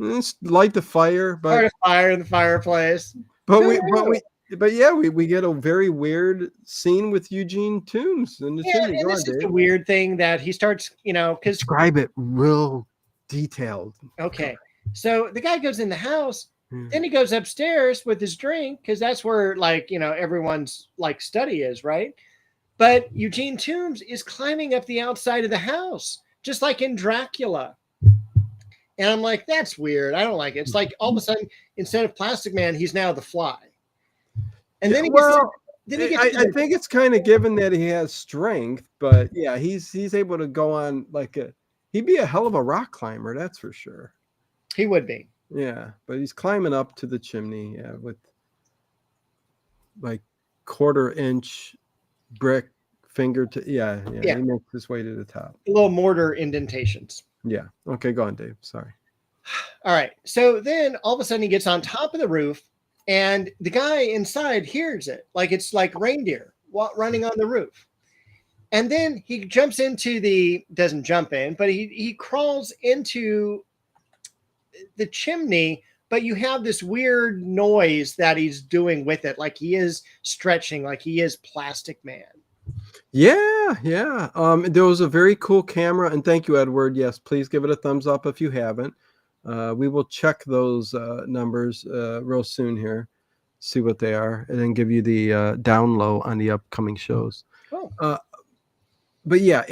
Just light the fire, Start a fire in the fireplace. But we get a very weird scene with Eugene Toombs in the chimney. And this is the weird thing that he starts, you know, because describe it real detailed. Okay, so the guy goes in the house, then he goes upstairs with his drink because that's where, like, you know, everyone's like study is, right? But Eugene Toombs is climbing up the outside of the house, just like in Dracula. And I'm like, that's weird. I don't like it. It's like all of a sudden, instead of Plastic Man, he's now the Fly. And then I think it's kind of given that he has strength, but yeah, he's able to go on like he'd be a hell of a rock climber, that's for sure. He would be. Yeah, but he's climbing up to the chimney, with like 1/4-inch brick finger to he makes his way to the top. Little mortar indentations. Yeah. Okay, go on, Dave. Sorry. All right. So then all of a sudden he gets on top of the roof and the guy inside hears it. Like it's like reindeer running on the roof. And then he jumps into doesn't jump in, but he crawls into the chimney, but you have this weird noise that he's doing with it. Like he is stretching, like he is Plastic Man. Yeah. There was a very cool camera, and thank you, Edward. Yes, please give it a thumbs up if you haven't. We will check those numbers real soon here, see what they are, and then give you the down low on the upcoming shows. Oh. But yeah,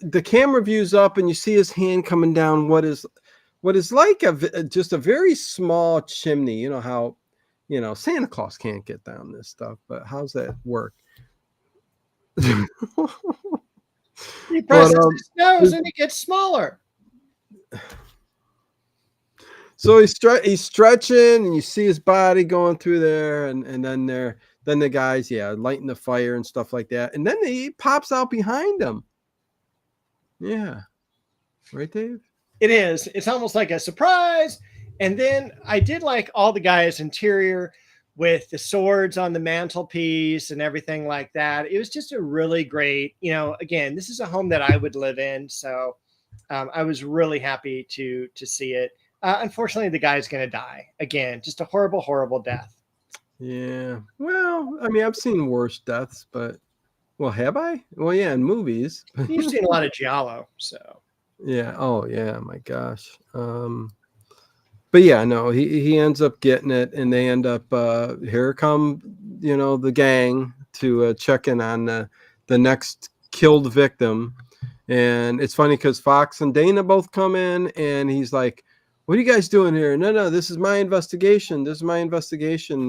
the camera views up, and you see his hand coming down what is like just a very small chimney. You know how, Santa Claus can't get down this stuff, but how's that work? He presses his nose and it gets smaller. So he's stretching, and you see his body going through there, and then the guys, lighting the fire and stuff like that, and then he pops out behind him. Yeah, right, Dave. It is. It's almost like a surprise. And then I did like all the guys' interior with the swords on the mantelpiece and everything like that. It was just a really great, again, this is a home that I would live in. So I was really happy to see it. Unfortunately, the guy's going to die again. Just a horrible, horrible death. Yeah. Well, I mean, I've seen worse deaths, but have I? Well, yeah, in movies. You've seen a lot of Giallo, so. Yeah. Oh, yeah. My gosh. But yeah, no, he ends up getting it, and they end up here come the gang to check in on the next killed victim. And it's funny because Fox and Dana both come in, and he's like, "What are you guys doing here?" No, this is my investigation.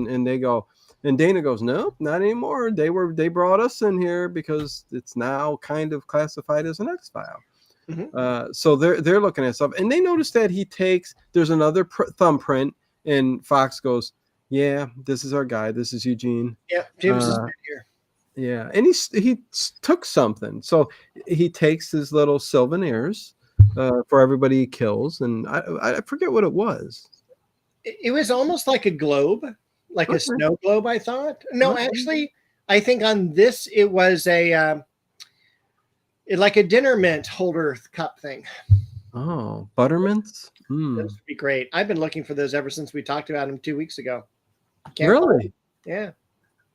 And they go, and Dana goes, "Nope, not anymore. They brought us in here because it's now kind of classified as an X-File." Mm-hmm. So they're looking at stuff, and they notice that there's another thumbprint, and Fox goes, "Yeah, this is our guy. This is Eugene. Yeah, James is here." Yeah, and he took something. So he takes his little souvenirs for everybody he kills, and I forget what it was. It was almost like a globe, like a snow globe. I thought. No, actually, I think on this it was like a dinner mint holder cup thing. Oh, buttermints? Those would be great. I've been looking for those ever since we talked about them 2 weeks ago. Really? Yeah.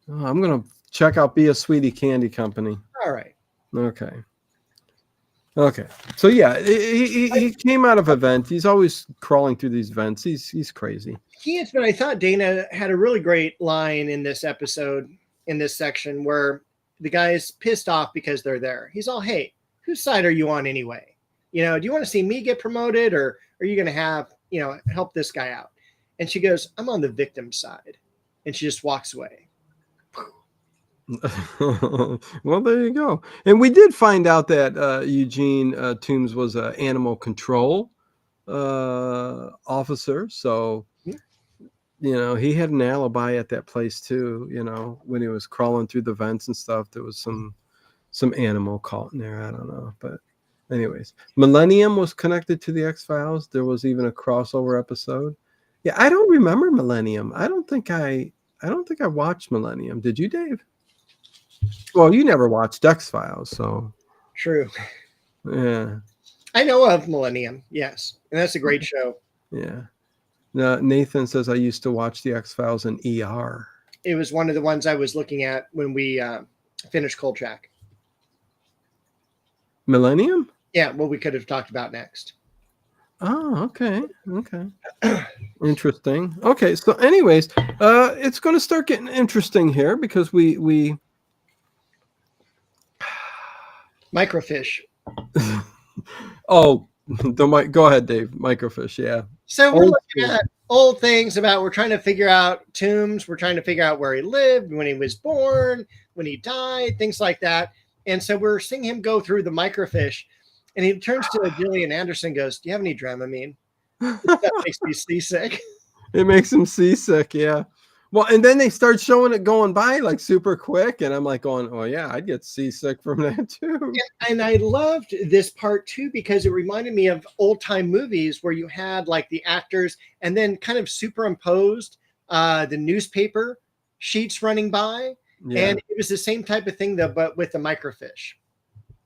Oh, I'm going to check out Be a Sweetie Candy Company. All right. Okay. So yeah, he came out of a vent. He's always crawling through these vents. He's crazy. He is, but I thought Dana had a really great line in this episode, in this section, where the guy's pissed off because they're there. He's all, "Hey, whose side are you on anyway? Do you want to see me get promoted, or are you going to have, help this guy out?" And she goes, "I'm on the victim's side." And she just walks away. Well, there you go. And we did find out that Eugene Toombs was an animal control officer. So, he had an alibi at that place too. When he was crawling through the vents and stuff, there was some animal caught in there. I don't know, but anyways, Millennium was connected to the X-Files. There was even a crossover episode. Yeah, I don't remember Millennium. I don't think I watched Millennium. Did you, Dave? Well, you never watched X-Files, so True. yeah. I know of Millennium, yes, and that's a great show. Yeah. No, Nathan says I used to watch the X-Files in ER. It was one of the ones I was looking at when we finished Kolchak. Millennium? Yeah, what we could have talked about next. Oh, okay. Interesting. Okay, so anyways, it's going to start getting interesting here because we Microfiche. Oh, go ahead, Dave. Microfiche, yeah. So we're looking at old things we're trying to figure out Toombs. We're trying to figure out where he lived, when he was born, when he died, things like that. And so we're seeing him go through the microfiche, and he turns to Gillian Anderson and goes, "Do you have any Dramamine?" That makes me seasick. It makes him seasick, yeah. Well, and then they start showing it going by like super quick, and I'm like going, "Oh yeah, I'd get seasick from that too." And I loved this part too because it reminded me of old time movies where you had like the actors and then kind of superimposed the newspaper sheets running by, and it was the same type of thing though, but with the microfiche.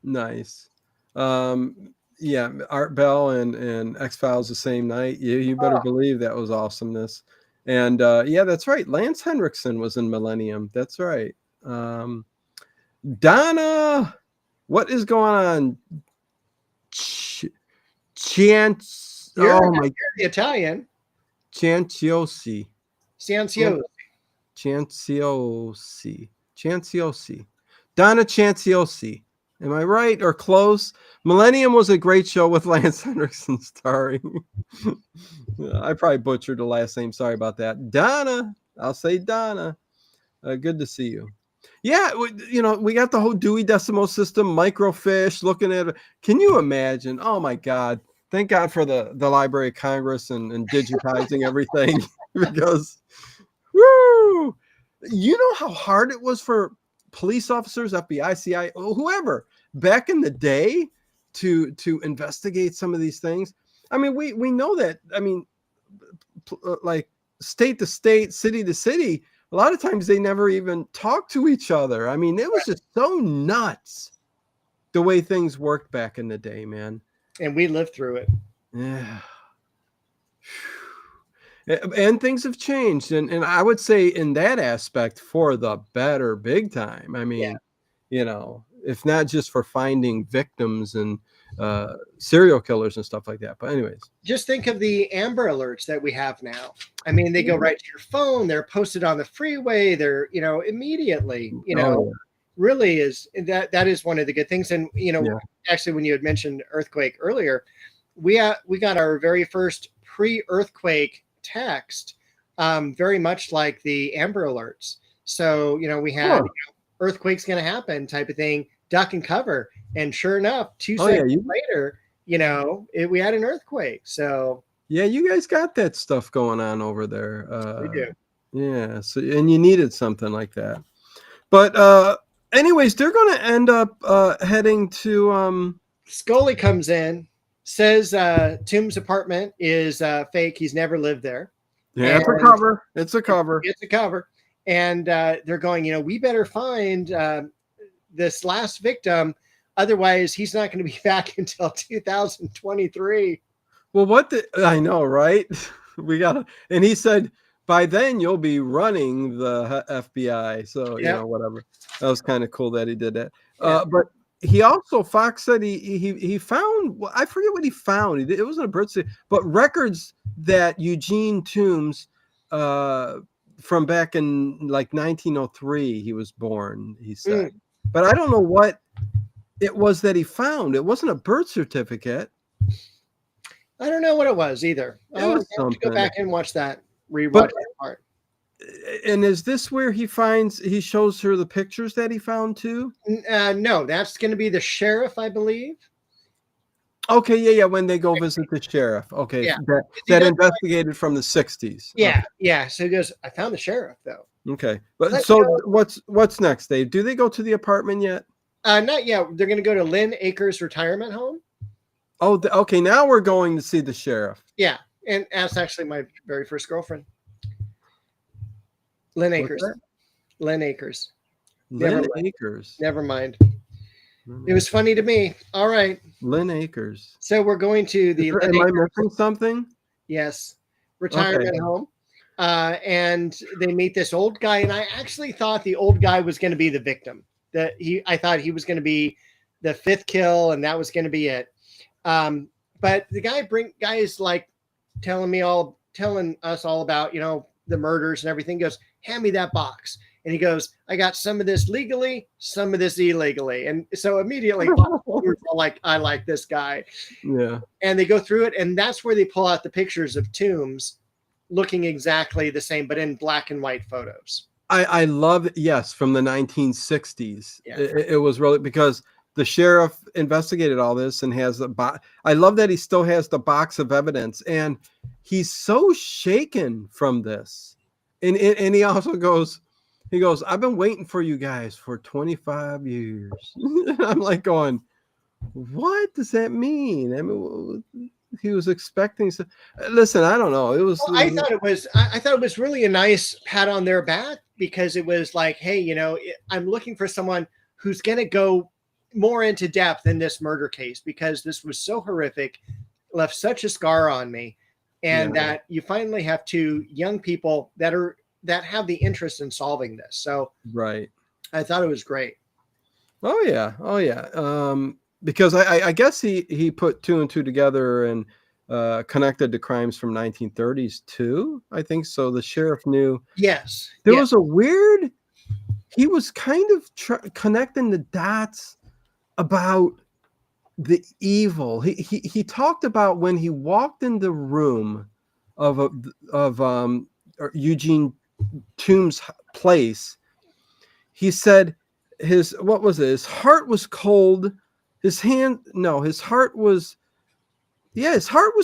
Nice. Yeah, Art Bell and X-Files the same night. You better believe that was awesomeness. And yeah, that's right. Lance Henriksen was in Millennium. That's right. Donna, what is going on? Chance. You're the Italian. Cianciosi. Cianciosi. Donna Cianciosi. Am I right or close? Millennium was a great show with Lance Henriksen starring. I probably butchered the last name. Sorry about that. Donna. I'll say Donna. Good to see you. Yeah, we got the whole Dewey Decimal System, microfiche, looking at it. Can you imagine? Oh, my God. Thank God for the Library of Congress and digitizing everything because, woo! You know how hard it was for police officers, FBI, CIA, whoever back in the day to investigate some of these things. I mean, we know that. I mean, like state to state, city to city, a lot of times they never even talk to each other. I mean, it was just so nuts the way things worked back in the day, man. And we lived through it. Yeah. And things have changed. And I would say in that aspect for the better big time. I mean, if not just for finding victims and serial killers and stuff like that. But anyways. Just think of the Amber Alerts that we have now. I mean, they go right to your phone. They're posted on the freeway. They're, immediately, really is that is one of the good things. And, actually, when you had mentioned earthquake earlier, we got our very first pre-earthquake text, very much like the Amber Alerts. So, we had earthquake's going to happen type of thing, duck and cover. And sure enough, 2 seconds later, we had an earthquake. So yeah, you guys got that stuff going on over there. We do. Yeah. So, and you needed something like that. But anyways, they're going to end up heading to Scully comes in, says Tombs' apartment is fake. He's never lived there. Yeah, it's a cover. It's a cover. It's a cover. And they're going, we better find this last victim. Otherwise, he's not going to be back until 2023. Well, I know, right? And he said, by then you'll be running the FBI. So, whatever. That was kind of cool that he did that. Yeah. But he also, Fox said he found, I forget what he found. It wasn't a birth certificate, but records that Eugene Toombs, from back in like 1903, he was born, he said. But I don't know what it was that he found. It wasn't a birth certificate. I don't know what it was either. I'll have to go back and watch that, rewatch that part. And is this where he shows her the pictures that he found too? No, that's going to be the sheriff, I believe. Okay, yeah. When they go visit the sheriff. Okay, Yeah. He that does, investigated from the 60s. yeah, yeah. So he goes, I found the sheriff though. Okay. But Let's so go. what's next, Dave? Do they go to the apartment yet? Not yet. They're going to go to Lynn Acres retirement home. Oh, okay. Now we're going to see the sheriff. Yeah, and that's actually my very first girlfriend, Lynn Acres. Lynn Acres. Lynn Acres. Never mind. It was funny to me. All right. Lynn Acres. So we're going to the. Am I missing something? Yes, retirement home. And they meet this old guy, and I actually thought the old guy was going to be the victim. I thought he was going to be the fifth kill, and that was going to be it. But the guy is like telling us all about, the murders and everything. He goes, hand me that box. And he goes, I got some of this legally, some of this illegally. And so immediately we're all like, I like this guy. Yeah. And they go through it. And that's where they pull out the pictures of tombs looking exactly the same, but in black and white photos. I love it. Yes. From the 1960s. Yeah. It was really because the sheriff investigated all this and has the box. I love that he still has the box of evidence, and he's so shaken from this. And he also goes, I've been waiting for you guys for 25 years. I'm like going, what does that mean? I mean, he was expecting. Listen, I don't know. It was. Well, I thought it was really a nice pat on their back, because it was like, hey, I'm looking for someone who's going to go more into depth in this murder case, because this was so horrific, left such a scar on me, and that you finally have two young people that have the interest in solving this. So right. I thought it was great. Oh yeah. Because I guess he put two and two together and connected to crimes from 1930s too. I think so. The sheriff knew. Yes. There was a weird. He was kind of connecting the dots about the evil. He talked about when he walked in the room of Eugene Toombs' place. He said his heart was cold. His heart was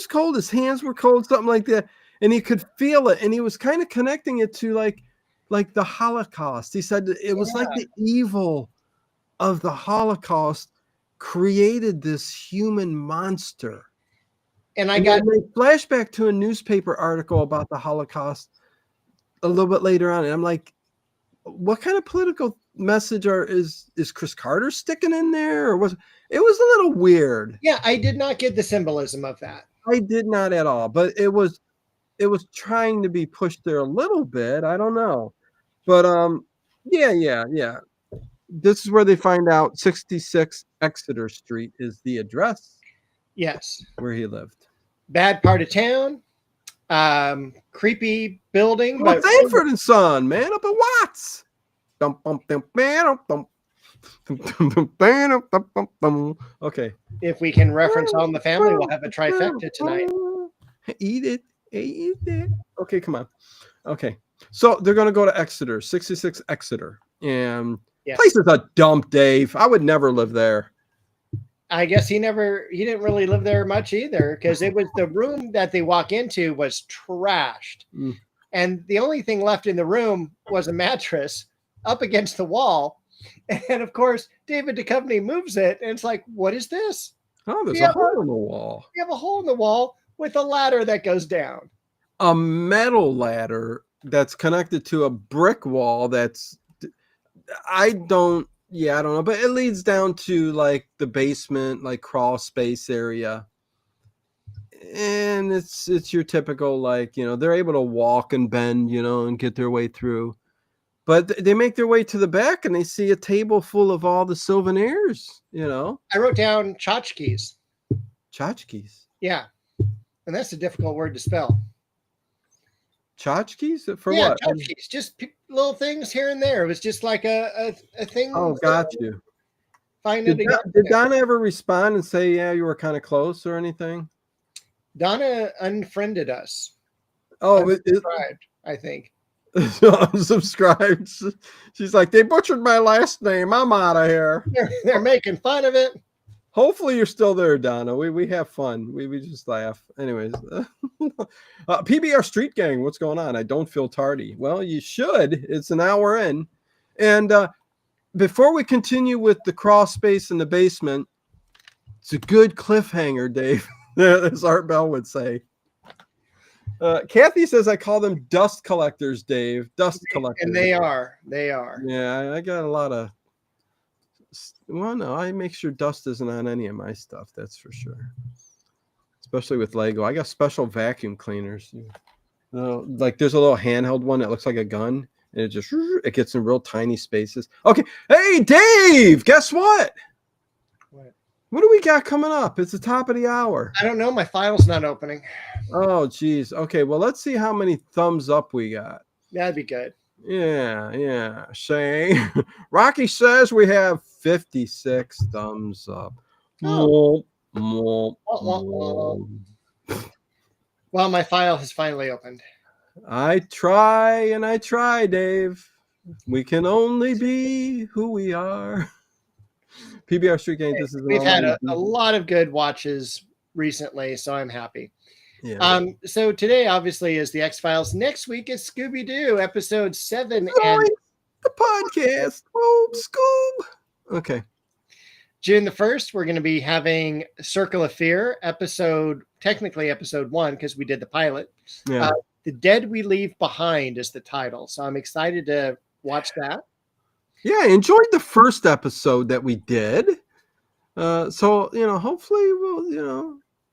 cold. His hands were cold, something like that. And he could feel it. And he was kind of connecting it to like the Holocaust. He said it was like the evil of the Holocaust created this human monster. And I got a flashback to a newspaper article about the Holocaust a little bit later on. And I'm like, what kind of political message is Chris Carter sticking in there? Or it was a little weird. Yeah, I did not get the symbolism of that. I did not at all, but it was trying to be pushed there a little bit. I don't know. But yeah. This is where they find out 66 Exeter Street is the address. Yes. Where he lived. Bad part of town. Creepy building. Well, Sanford and Son, man, up at Watts. Okay. If we can reference All in the Family, we'll have a trifecta tonight. Eat it. Okay, come on. Okay. So they're going to go to Exeter, 66 Exeter. And place is a dump, Dave. I would never live there. I guess he didn't really live there much either, because it was the room that they walk into was trashed. And the only thing left in the room was a mattress up against the wall. And of course, David Duchovny moves it, and it's like, what is this? Oh, there's a hole in the wall. You have a hole in the wall with a ladder that goes down. A metal ladder that's connected to a brick wall I don't know, but it leads down to like the basement, like crawl space area. And it's your typical, like, they're able to walk and bend, and get their way through. But they make their way to the back and they see a table full of all the souvenirs, I wrote down tchotchkes. Tchotchkes? Yeah. And that's a difficult word to spell. Tchotchkes? For yeah, what? Tchotchkes. Just little things here and there. It was just like a thing. Oh, got you. Did Donna ever respond and say, yeah, you were kind of close or anything? Donna unfriended us. Oh, unsubscribed, I think. Unsubscribed. She's like, they butchered my last name. I'm out of here. They're making fun of it. Hopefully you're still there, Donna. We have fun. We just laugh. Anyways, PBR Street Gang, what's going on? I don't feel tardy. Well, you should. It's an hour in. And before we continue with the crawl space in the basement, it's a good cliffhanger, Dave, as Art Bell would say. Kathy says I call them dust collectors, Dave. Dust collectors. And they are. They are. Yeah, I got a lot of... Well, no, I make sure dust isn't on any of my stuff. That's for sure. Especially with Lego. I got special vacuum cleaners. Like there's a little handheld one that looks like a gun. And it gets in real tiny spaces. Okay. Hey, Dave, guess what? What do we got coming up? It's the top of the hour. I don't know. My file's not opening. Oh, geez. Okay, well, let's see how many thumbs up we got. That'd be good. Yeah. Say, Rocky says we have 56 thumbs up. Oh. Well, my file has finally opened. I try, Dave. We can only be who we are. PBR Street Gang. This is We've had a lot of good watches recently, so I'm happy. Yeah. So today, obviously, is the X-Files. Next week is Scooby-Doo, episode 7. And the podcast. Oh, Scoob. Okay. June the 1st, we're going to be having Circle of Fear, technically episode 1, because we did the pilot. Yeah. The Dead We Leave Behind is the title. So I'm excited to watch that. Yeah, I enjoyed the first episode that we did. So, hopefully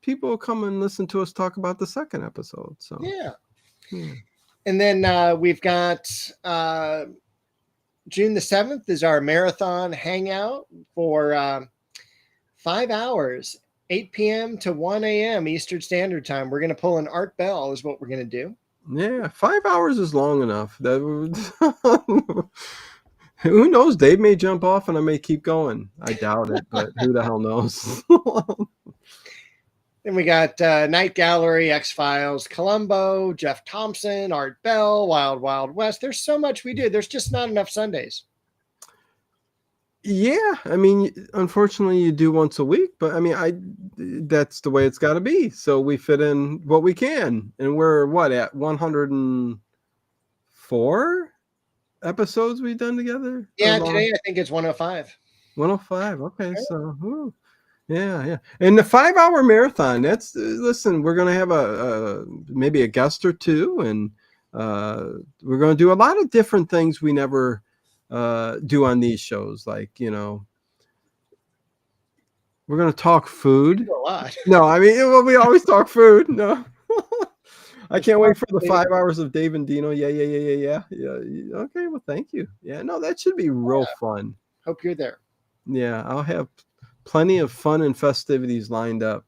people will come and listen to us talk about the second episode. So yeah. And then we've got June the 7th is our marathon hangout for 5 hours, 8 p.m. to 1 a.m. Eastern Standard Time. We're going to pull an Art Bell is what we're going to do. Yeah, 5 hours is long enough. Who knows? Dave may jump off and I may keep going. I doubt it, but who the hell knows? Then we got Night Gallery, X-Files, Columbo, Jeff Thompson, Art Bell, Wild Wild West. There's so much we do. There's just not enough Sundays. Yeah, I mean, unfortunately, you do once a week, but I mean, that's the way it's got to be. So we fit in what we can, and we're at 104 episodes we've done together. Yeah, today I think it's 105. 105. Okay, so yeah. And the 5 hour marathon. Listen, we're gonna have maybe a guest or two, and we're gonna do a lot of different things we never do on these shows, like we're gonna talk food. A lot. No, I mean, we always talk food. No, I can't wait for the 5 hours of Dave and Dino. Yeah. Okay, well, thank you. Yeah, no, that should be real fun. Hope you're there. Yeah, I'll have plenty of fun and festivities lined up.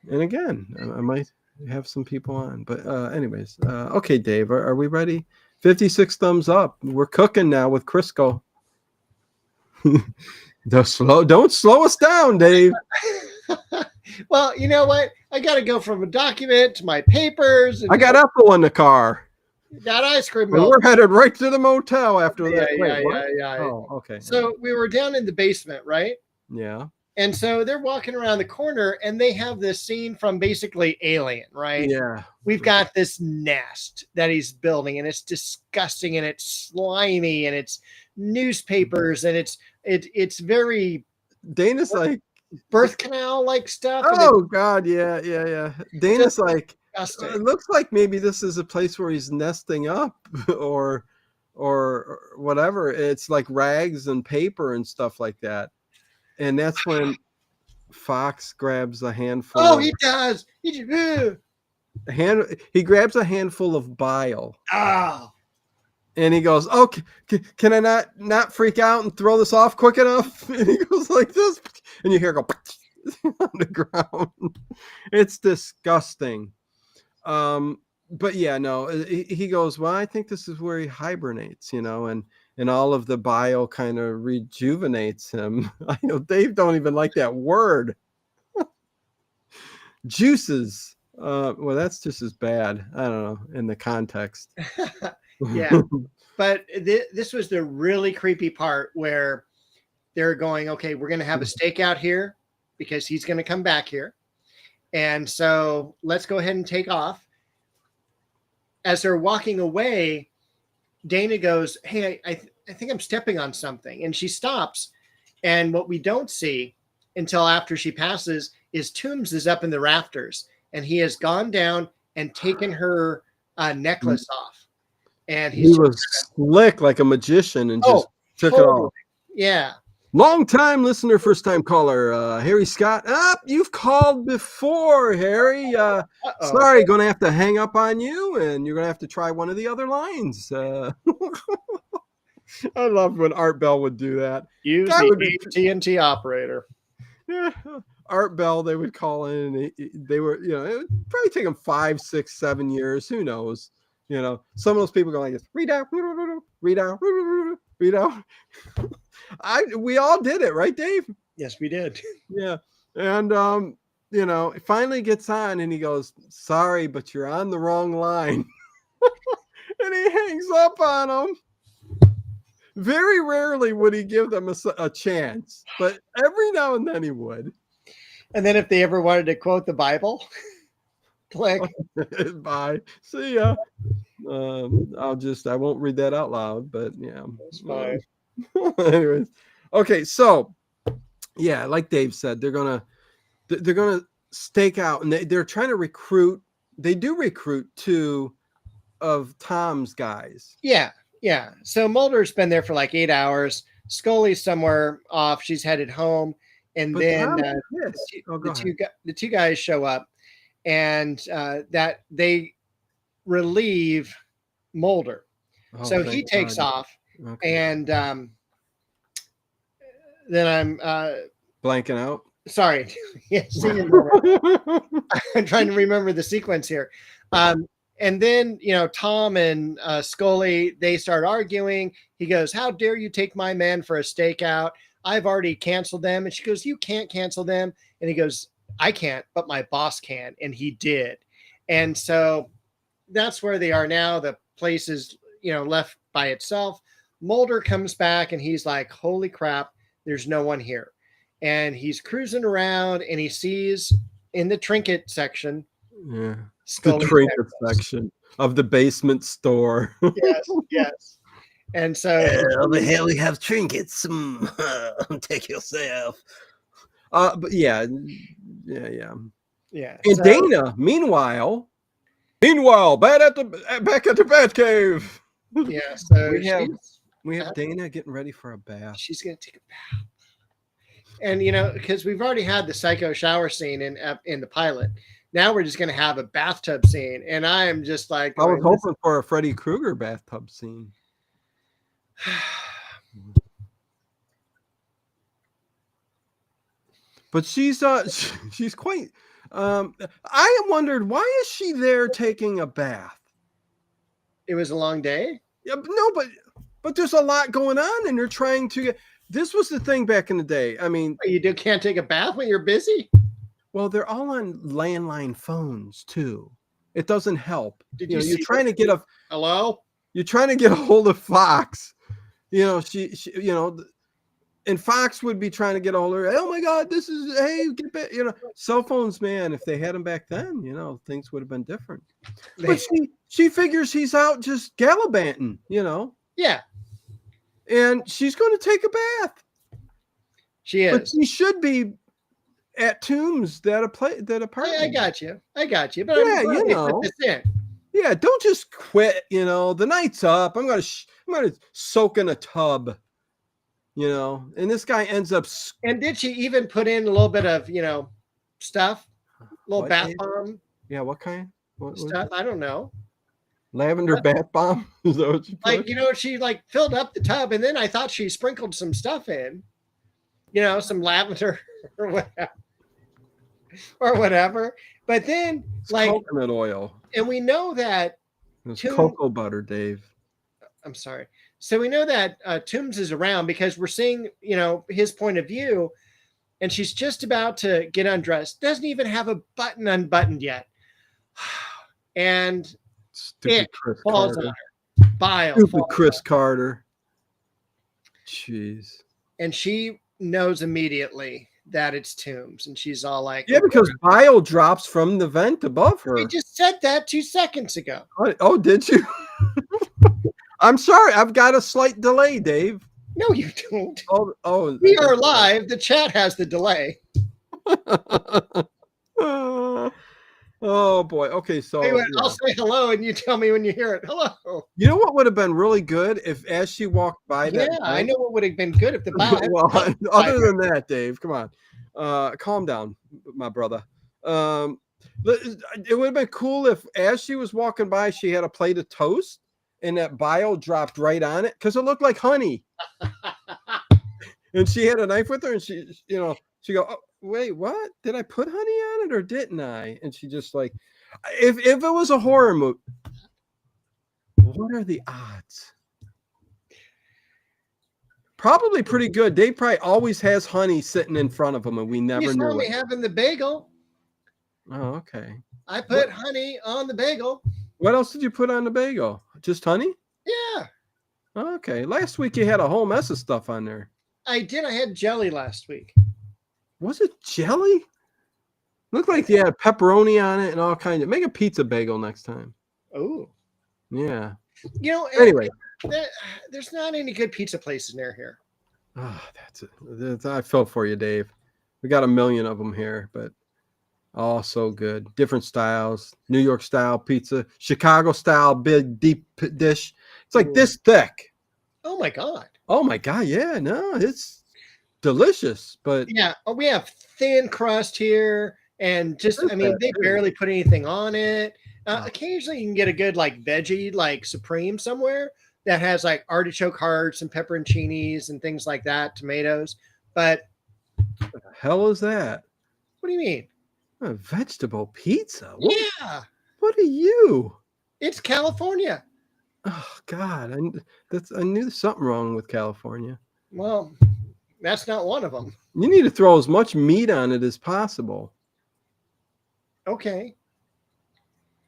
And again, I might have some people on, but anyways, okay, Dave, are we ready? 56 thumbs up. We're cooking now with Crisco. Don't slow us down, Dave. Well, you know what? I got to go from a document to my papers. I got Ethel in the car. Got ice cream. And we're headed right to the motel after that. Yeah. Oh, okay. So we were down in the basement, right? Yeah. And so they're walking around the corner and they have this scene from basically Alien, right? Yeah. We've got this nest that he's building and it's disgusting and it's slimy and it's newspapers and it's very Dana's like birth canal like stuff. Oh God, yeah. Dana's like disgusting. It looks like maybe this is a place where he's nesting up or whatever. It's like rags and paper and stuff like that. And that's when Fox grabs a handful. Oh, he does. He grabs a handful of bile. Oh. And he goes, "Oh, can I not freak out and throw this off quick enough?" And he goes like this, and you hear go on the ground. It's disgusting. But yeah, no. He goes, "Well, I think this is where he hibernates, and all of the bile kind of rejuvenates him." I know Dave don't even like that word. Juices. Well, that's just as bad. I don't know in the context. Yeah, but this was the really creepy part where they're going, okay, we're going to have a stakeout here because he's going to come back here. And so let's go ahead and take off. As they're walking away, Dana goes, hey, I think I'm stepping on something. And she stops. And what we don't see until after she passes is Toombs is up in the rafters. And he has gone down and taken her necklace off. And he was slick like a magician and just took it off. Yeah. Long time listener, first time caller, Harry Scott. You've called before, Harry. Sorry, going to have to hang up on you, and you're going to have to try one of the other lines. I loved when Art Bell would do that. Use the AT&T operator. Yeah, Art Bell, they would call in, and they were, it would probably take them 5, 6, 7 years. Who knows? Some of those people go like this: read out, read out, read out. We all did it, right, Dave? Yes, we did. Yeah. And it finally gets on and he goes, sorry, but you're on the wrong line. And he hangs up on them. Very rarely would he give them a chance, but every now and then he would. And then if they ever wanted to quote the Bible, click. Bye. See ya. I won't read that out loud, but yeah. That's fine. Anyways, okay, so yeah, like Dave said, they're gonna stake out, and they're trying to recruit. They do recruit 2 of Tom's guys. Yeah. So Mulder's been there for like 8 hours. Scully's somewhere off. She's headed home, and then the two guys show up, and that they relieve Mulder. So he takes off. Okay. And then I'm blanking out. Sorry. Yeah, I'm trying to remember the sequence here. And then, Tom and Scully, they start arguing. He goes, how dare you take my men for a stakeout? I've already canceled them. And she goes, you can't cancel them. And he goes, I can't, but my boss can. And he did. And so that's where they are now. The place is, left by itself. Mulder comes back and he's like, holy crap, there's no one here. And he's cruising around and he sees in the trinket section. Yeah. The trinket section of the basement store. Yes. And so the hell we have trinkets. Take yourself. But yeah. And so, Dana, meanwhile, back at the Batcave. Yeah, so we have Dana getting ready for a bath. She's gonna take a bath. And because we've already had the psycho shower scene in the pilot. Now we're just gonna have a bathtub scene, and I am just like, I was hoping for a Freddy Krueger bathtub scene. But she's quite. I wondered, why is she there taking a bath? It was a long day. Yeah, no, but there's a lot going on, and they're trying to get. This was the thing back in the day. I mean, can't take a bath when you're busy. Well, they're all on landline phones too. It doesn't help. You're trying to get a hello. You're trying to get a hold of Fox. She and Fox would be trying to get a hold of her. Oh my God, get back. Cell phones, man. If they had them back then, things would have been different. But she figures he's out just gallivanting. Yeah. And she's going to take a bath. She is. But she should be at Toombs that apartment. I got you. But yeah, put this in. Yeah, don't just quit. The night's up. I'm gonna soak in a tub. And this guy ends up. And did she even put in a little bit of stuff, a little bath bomb? Yeah, what kind? What stuff? I don't know. Lavender bath bomb? Is that what you put? She filled up the tub, and then I thought she sprinkled some stuff in. Some lavender or whatever. But then it's coconut oil. And we know that it's cocoa butter, Dave. I'm sorry. So we know that Toombs is around because we're seeing, his point of view, and she's just about to get undressed. Doesn't even have a button unbuttoned yet. And stupid Chris falls Carter. on her. Bile. Stupid Chris Carter. Jeez. and she knows immediately that it's Toombs, and she's all like, Yeah, because bile drops from the vent above her. "We just said that 2 seconds ago." Oh, did you? I'm sorry. I've got a slight delay, Dave. No, you don't. Oh, We are live. The chat has the delay. Oh boy. Okay, so Anyway, yeah. I'll say hello, and you tell me when you hear it. Hello. You know what would have been really good if, as she walked by Yeah, that I vent- know what would have been good if the bio. well, other than that, Dave, come on, calm down, my brother. It would have been cool if, as she was walking by, she had a plate of toast and that bile dropped right on it because it looked like honey. And she had a knife with her, and she go, oh, wait, what? Did I put honey on it or didn't I? And she just like, if it was a horror movie, what are the odds? Probably pretty good. Dave probably always has honey sitting in front of him, and we never You knew saw me it. having the bagel. Oh, okay. I put honey on the bagel. What else did you put on the bagel? Just honey? Yeah, Okay. Last week you had a whole mess of stuff on there. I did. I had jelly last week. Was it jelly? Looked like you had pepperoni on it and all kinds of. Make a pizza bagel next time. Oh, Yeah. you know. Anyway. There's not any good pizza places near here. Oh, that's it. I felt for you, Dave. We got a million of them here, but all so good. Different styles. New York style pizza, Chicago style big deep dish. It's like this thick. Oh my god. Oh my god, yeah, no, it's delicious. But yeah, we have thin crust here, and just they barely put anything on it. Occasionally, you can get a good like veggie like supreme somewhere that has like artichoke hearts and pepperoncinis and things like that, tomatoes. But what the hell is that? What do you mean? A vegetable pizza? Yeah. What are you? It's California. Oh God, I knew there's something wrong with California. Well, that's not one of them. You need to throw as much meat on it as possible. Okay.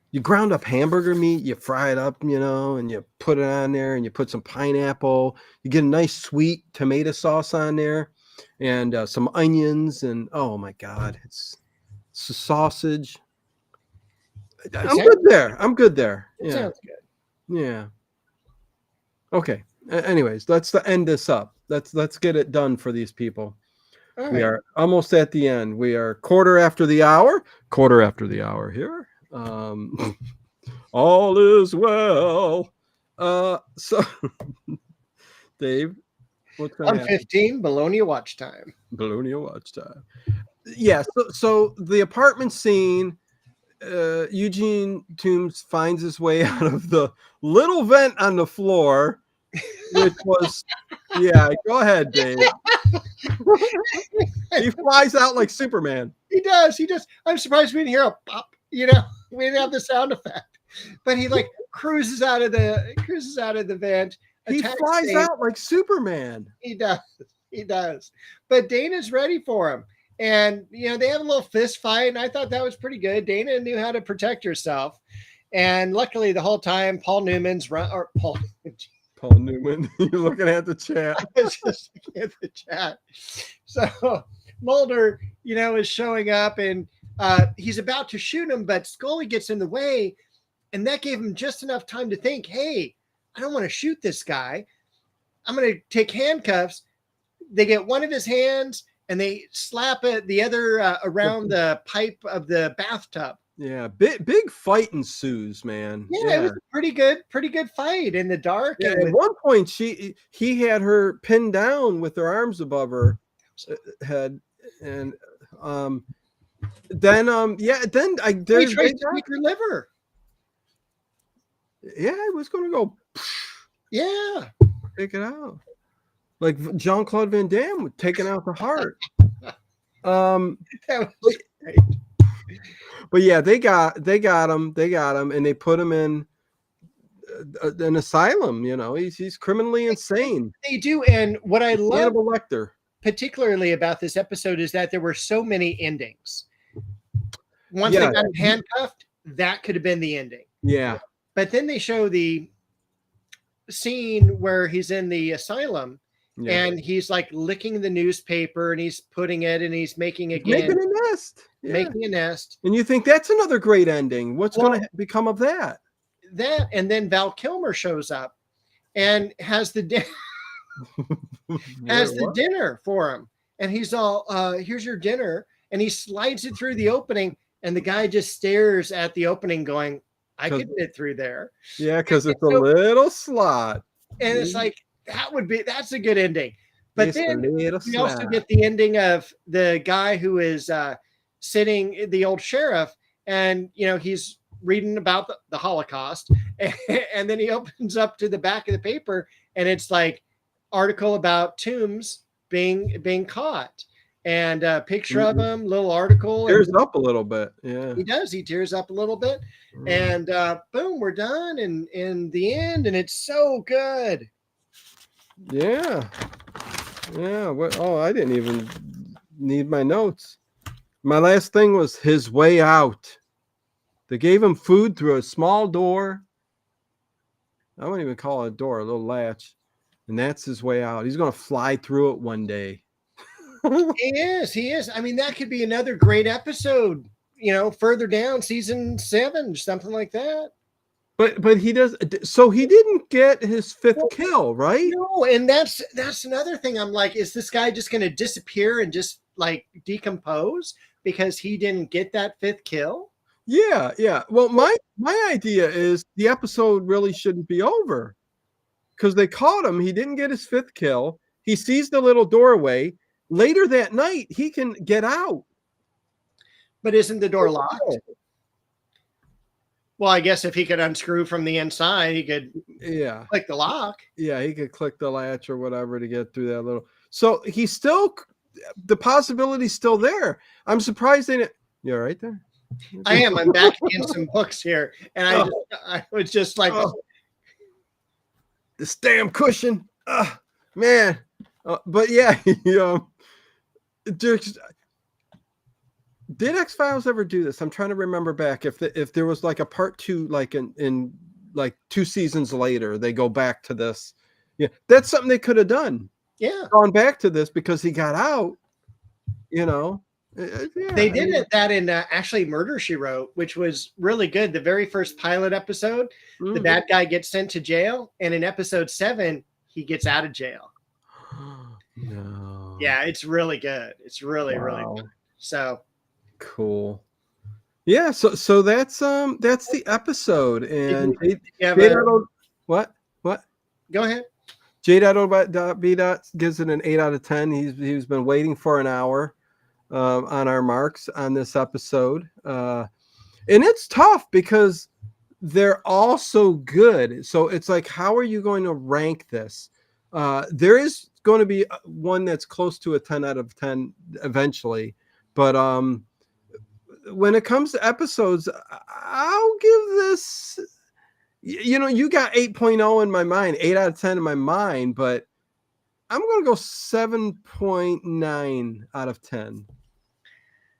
You ground up hamburger meat, you fry it up, and you put it on there, and you put some pineapple. You get a nice sweet tomato sauce on there, and some onions, and oh my God, it's sausage. I'm good there. It sounds good. Yeah. Okay. Anyways, let's end this up. Let's get it done for these people. All We right. are almost at the end. We are quarter after the hour here. All is well. So Dave, what's going I'm on? 15, Bologna watch time. Bologna watch time. Yeah, so the apartment scene, Eugene Toombs finds his way out of the little vent on the floor, which was, yeah, go ahead, Dave. He flies out like Superman. He does. I'm surprised we didn't hear a pop. We didn't have the sound effect, but he like cruises out of the vent. He flies out like Superman. He does. But Dana's ready for him. And, they have a little fist fight, and I thought that was pretty good. Dana knew how to protect herself. And luckily, the whole time, Paul Newman. Paul Newman, you're looking at the chat. I was just looking at the chat. So Mulder, is showing up, and he's about to shoot him, but Scully gets in the way, and that gave him just enough time to think, hey, I don't want to shoot this guy. I'm going to take handcuffs. They get one of his hands, and they slap the other around the pipe of the bathtub. Yeah, big fight ensues, man. Yeah, it was a pretty good fight in the dark. Yeah, at one point, he had her pinned down with her arms above her head, and then he tried to take her liver. Yeah, I was going to go. Yeah, take it out. Like Jean-Claude Van Damme taking out the heart. That was great. But yeah, they got him, and they put him in an asylum. He's criminally insane. They do, and what I love Hannibal Lecter particularly about this episode is that there were so many endings. Once they got him handcuffed, that could have been the ending. Yeah, but then they show the scene where he's in the asylum, Yeah. and he's like licking the newspaper and he's putting it and he's making again, Making a nest. Yeah. making a nest. And you think that's another great ending. What's Well, going to become of that? That, and then Val Kilmer shows up and has the What? dinner for him, and he's all, here's your dinner, and he slides it through the opening, and the guy just stares at the opening going, I could fit through there. Yeah, because it's a little slot. And it's like, that's a good ending. But It's then a little we also slot. get the ending of the guy who is sitting, the old sheriff, and he's reading about the Holocaust, and then he opens up to the back of the paper, and it's like article about tombs being caught, and a picture of him, little article. Tears up a little bit. Yeah, he does. He tears up a little bit, and boom, we're done. And in the end, and it's so good. Yeah. What? Oh, I didn't even need my notes. My last thing was his way out. They gave him food through a small door. I wouldn't even call it a door, a little latch. And that's his way out. He's going to fly through it one day. He is. I mean, that could be another great episode, further down, season 7, something like that. But he does. So he didn't get his 5th kill, right? No, and that's another thing. I'm like, is this guy just going to disappear and just like decompose because he didn't get that 5th kill? Yeah. Well, my idea is the episode really shouldn't be over because they caught him. He didn't get his 5th kill. He sees the little doorway. Later that night, he can get out. But isn't the door locked? Well, I guess if he could unscrew from the inside, he could click the lock. Yeah, he could click the latch or whatever to get through that little. So he's still, the possibility's still there. I'm surprised they didn't. You're right there. I am. I'm backing in some books here, and I was just like, this damn cushion, man. But yeah, did X-Files ever do this? I'm trying to remember back if there was like a part 2, like in like 2 seasons later, they go back to this. Yeah, that's something they could have done. Yeah, gone back to this because he got out. They did that in actually Murder, She Wrote, which was really good. The very first pilot episode, the bad guy gets sent to jail, and in episode 7, he gets out of jail. No. Yeah, it's really good. It's really good. So cool. Yeah, so that's the episode. And what? Go ahead. J.B. gives it an 8 out of 10. He's been waiting for an hour on our marks on this episode. And it's tough because they're all so good. So it's like, how are you going to rank this? There is going to be one that's close to a 10 out of 10 eventually. But when it comes to episodes, I'll give this, you got 8.0 in my mind, 8 out of 10 in my mind, but I'm going to go 7.9 out of 10,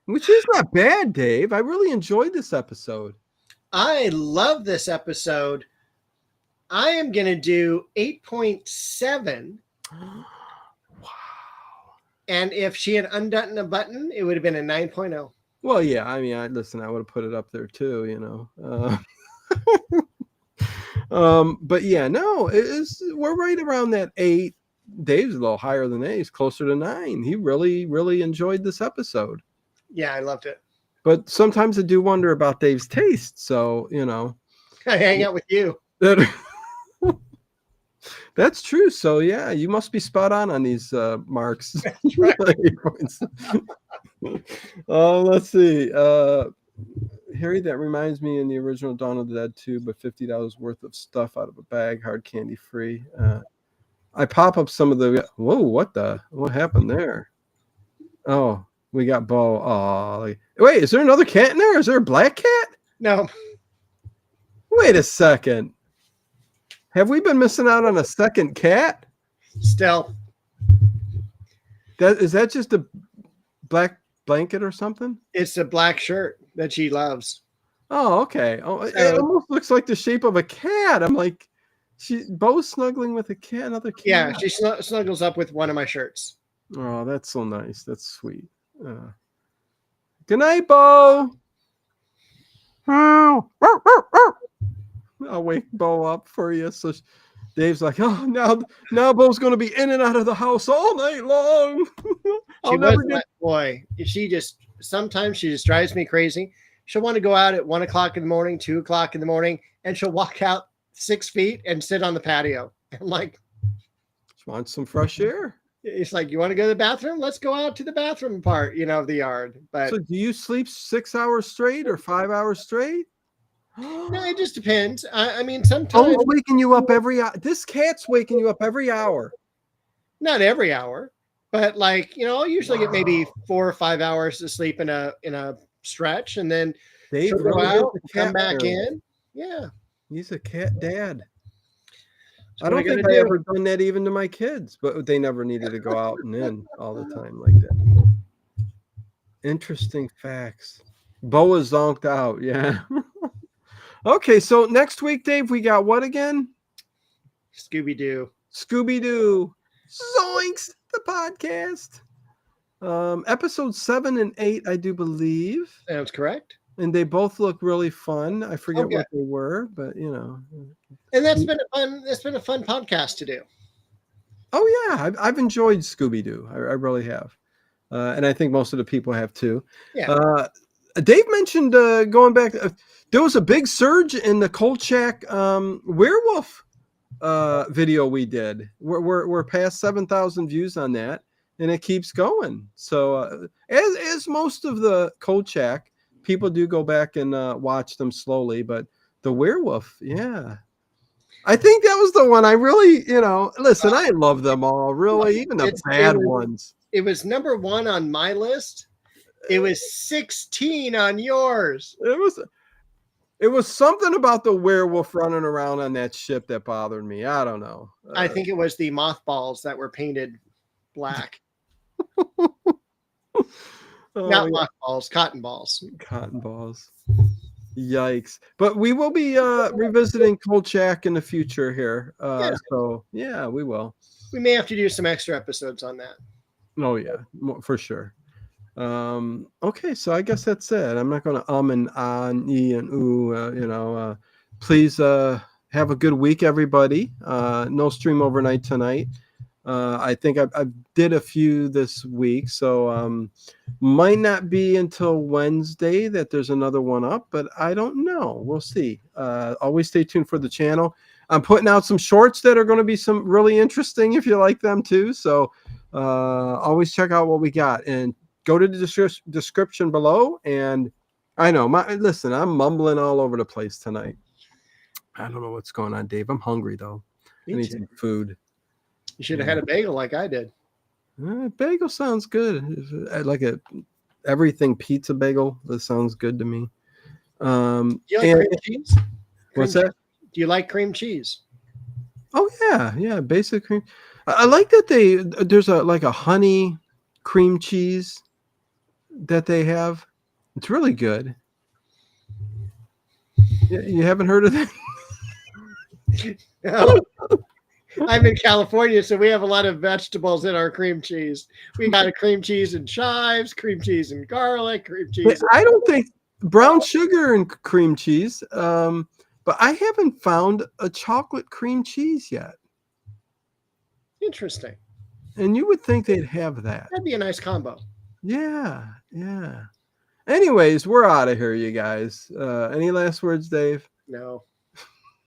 which is not bad, Dave. I really enjoyed this episode. I love this episode. I am going to do 8.7. Wow. And if she had undone a button, it would have been a 9.0. Well, yeah. I mean, I would have put it up there too, but yeah, no, we're right around that 8. Dave's a little higher than 8. He's closer to 9. He really, really enjoyed this episode. Yeah, I loved it. But sometimes I do wonder about Dave's taste. So, I hang out with you. That's true. So yeah, you must be spot on these marks. Right. Let's see. Harry, that reminds me in the original Dawn of the Dead 2, but $50 worth of stuff out of a bag, hard candy free. I pop up some of the. Whoa, what happened there? Oh, we got Bo. Oh, wait, is there another cat in there? Is there a black cat? No. Wait a second. Have we been missing out on a second cat? Stealth. Is that just a black blanket or something? It's a black shirt that she loves. Oh, okay. Oh, it almost looks like the shape of a cat. I'm like, Bo's snuggling with another cat. Yeah, she snuggles up with one of my shirts. Oh, that's so nice. That's sweet. Good night, Bo. I'll wake Bo up for you. So Dave's like, oh, now Bo's going to be in and out of the house all night long. Boy, sometimes she just drives me crazy. She'll want to go out at 1 o'clock in the morning, 2 o'clock in the morning, and she'll walk out 6 feet and sit on the patio. I'm like, just want some fresh air. It's like, you want to go to the bathroom? Let's go out to the bathroom part, of the yard. But so do you sleep 6 hours straight or 5 hours straight? No, it just depends. I mean, sometimes waking you up every hour. This cat's waking you up every hour. Not every hour, but I'll usually get maybe 4 or 5 hours of sleep in a stretch, and then she'll go out, come back in. Yeah, he's a cat dad. I don't think I ever done that even to my kids, but they never needed to go out and in all the time like that. Interesting facts. Bo is zonked out. Yeah. Okay, so next week, Dave, we got what again? Scooby-Doo. Zoinks, the podcast. Episode 7 and 8, I do believe. That's correct. And they both look really fun. I forget what they were, but And that's been a fun podcast to do. Oh yeah, I've enjoyed Scooby-Doo. I really have, and I think most of the people have too. Yeah. Dave mentioned going back. There was a big surge in the Kolchak werewolf video we did. We're past 7,000 views on that, and it keeps going. So as most of the Kolchak, people do go back and watch them slowly, but the werewolf, yeah. I think that was the one I really, listen, I love them all, really, even the bad ones. It was number 1 on my list. It was 16 on yours. It was something about the werewolf running around on that ship that bothered me. I don't know. I think it was the mothballs that were painted black. Not mothballs, cotton balls. Cotton balls. Yikes. But we will be revisiting Kolchak in the future here. So, yeah, we will. We may have to do some extra episodes on that. Oh, yeah, for sure. Okay, so I guess that's it. I'm not going to and and ooh, please have a good week, everybody. No stream overnight tonight. I think I did a few this week, so might not be until Wednesday that there's another one up, but I don't know. We'll see. Always stay tuned for the channel. I'm putting out some shorts that are going to be some really interesting if you like them too. So always check out what we got and go to the description below. And I know listen, I'm mumbling all over the place tonight. I don't know what's going on, Dave. I'm hungry though. I need some food. You should have had a bagel like I did. Bagel sounds good. Like a everything pizza bagel. That sounds good to me. Do you like cream cheese? What's that? Do you like cream cheese? Oh yeah, basic cream. I like that there's a honey cream cheese that they have. It's really good. You haven't heard of that? No. I'm in California, so we have a lot of vegetables in our cream cheese. We got a cream cheese and chives, cream cheese and garlic, cream cheese. I don't think brown sugar and cream cheese, but I haven't found a chocolate cream cheese yet. Interesting. And you would think they'd have that. That'd be a nice combo. Yeah. Anyways, we're out of here, you guys. Any last words, Dave? No.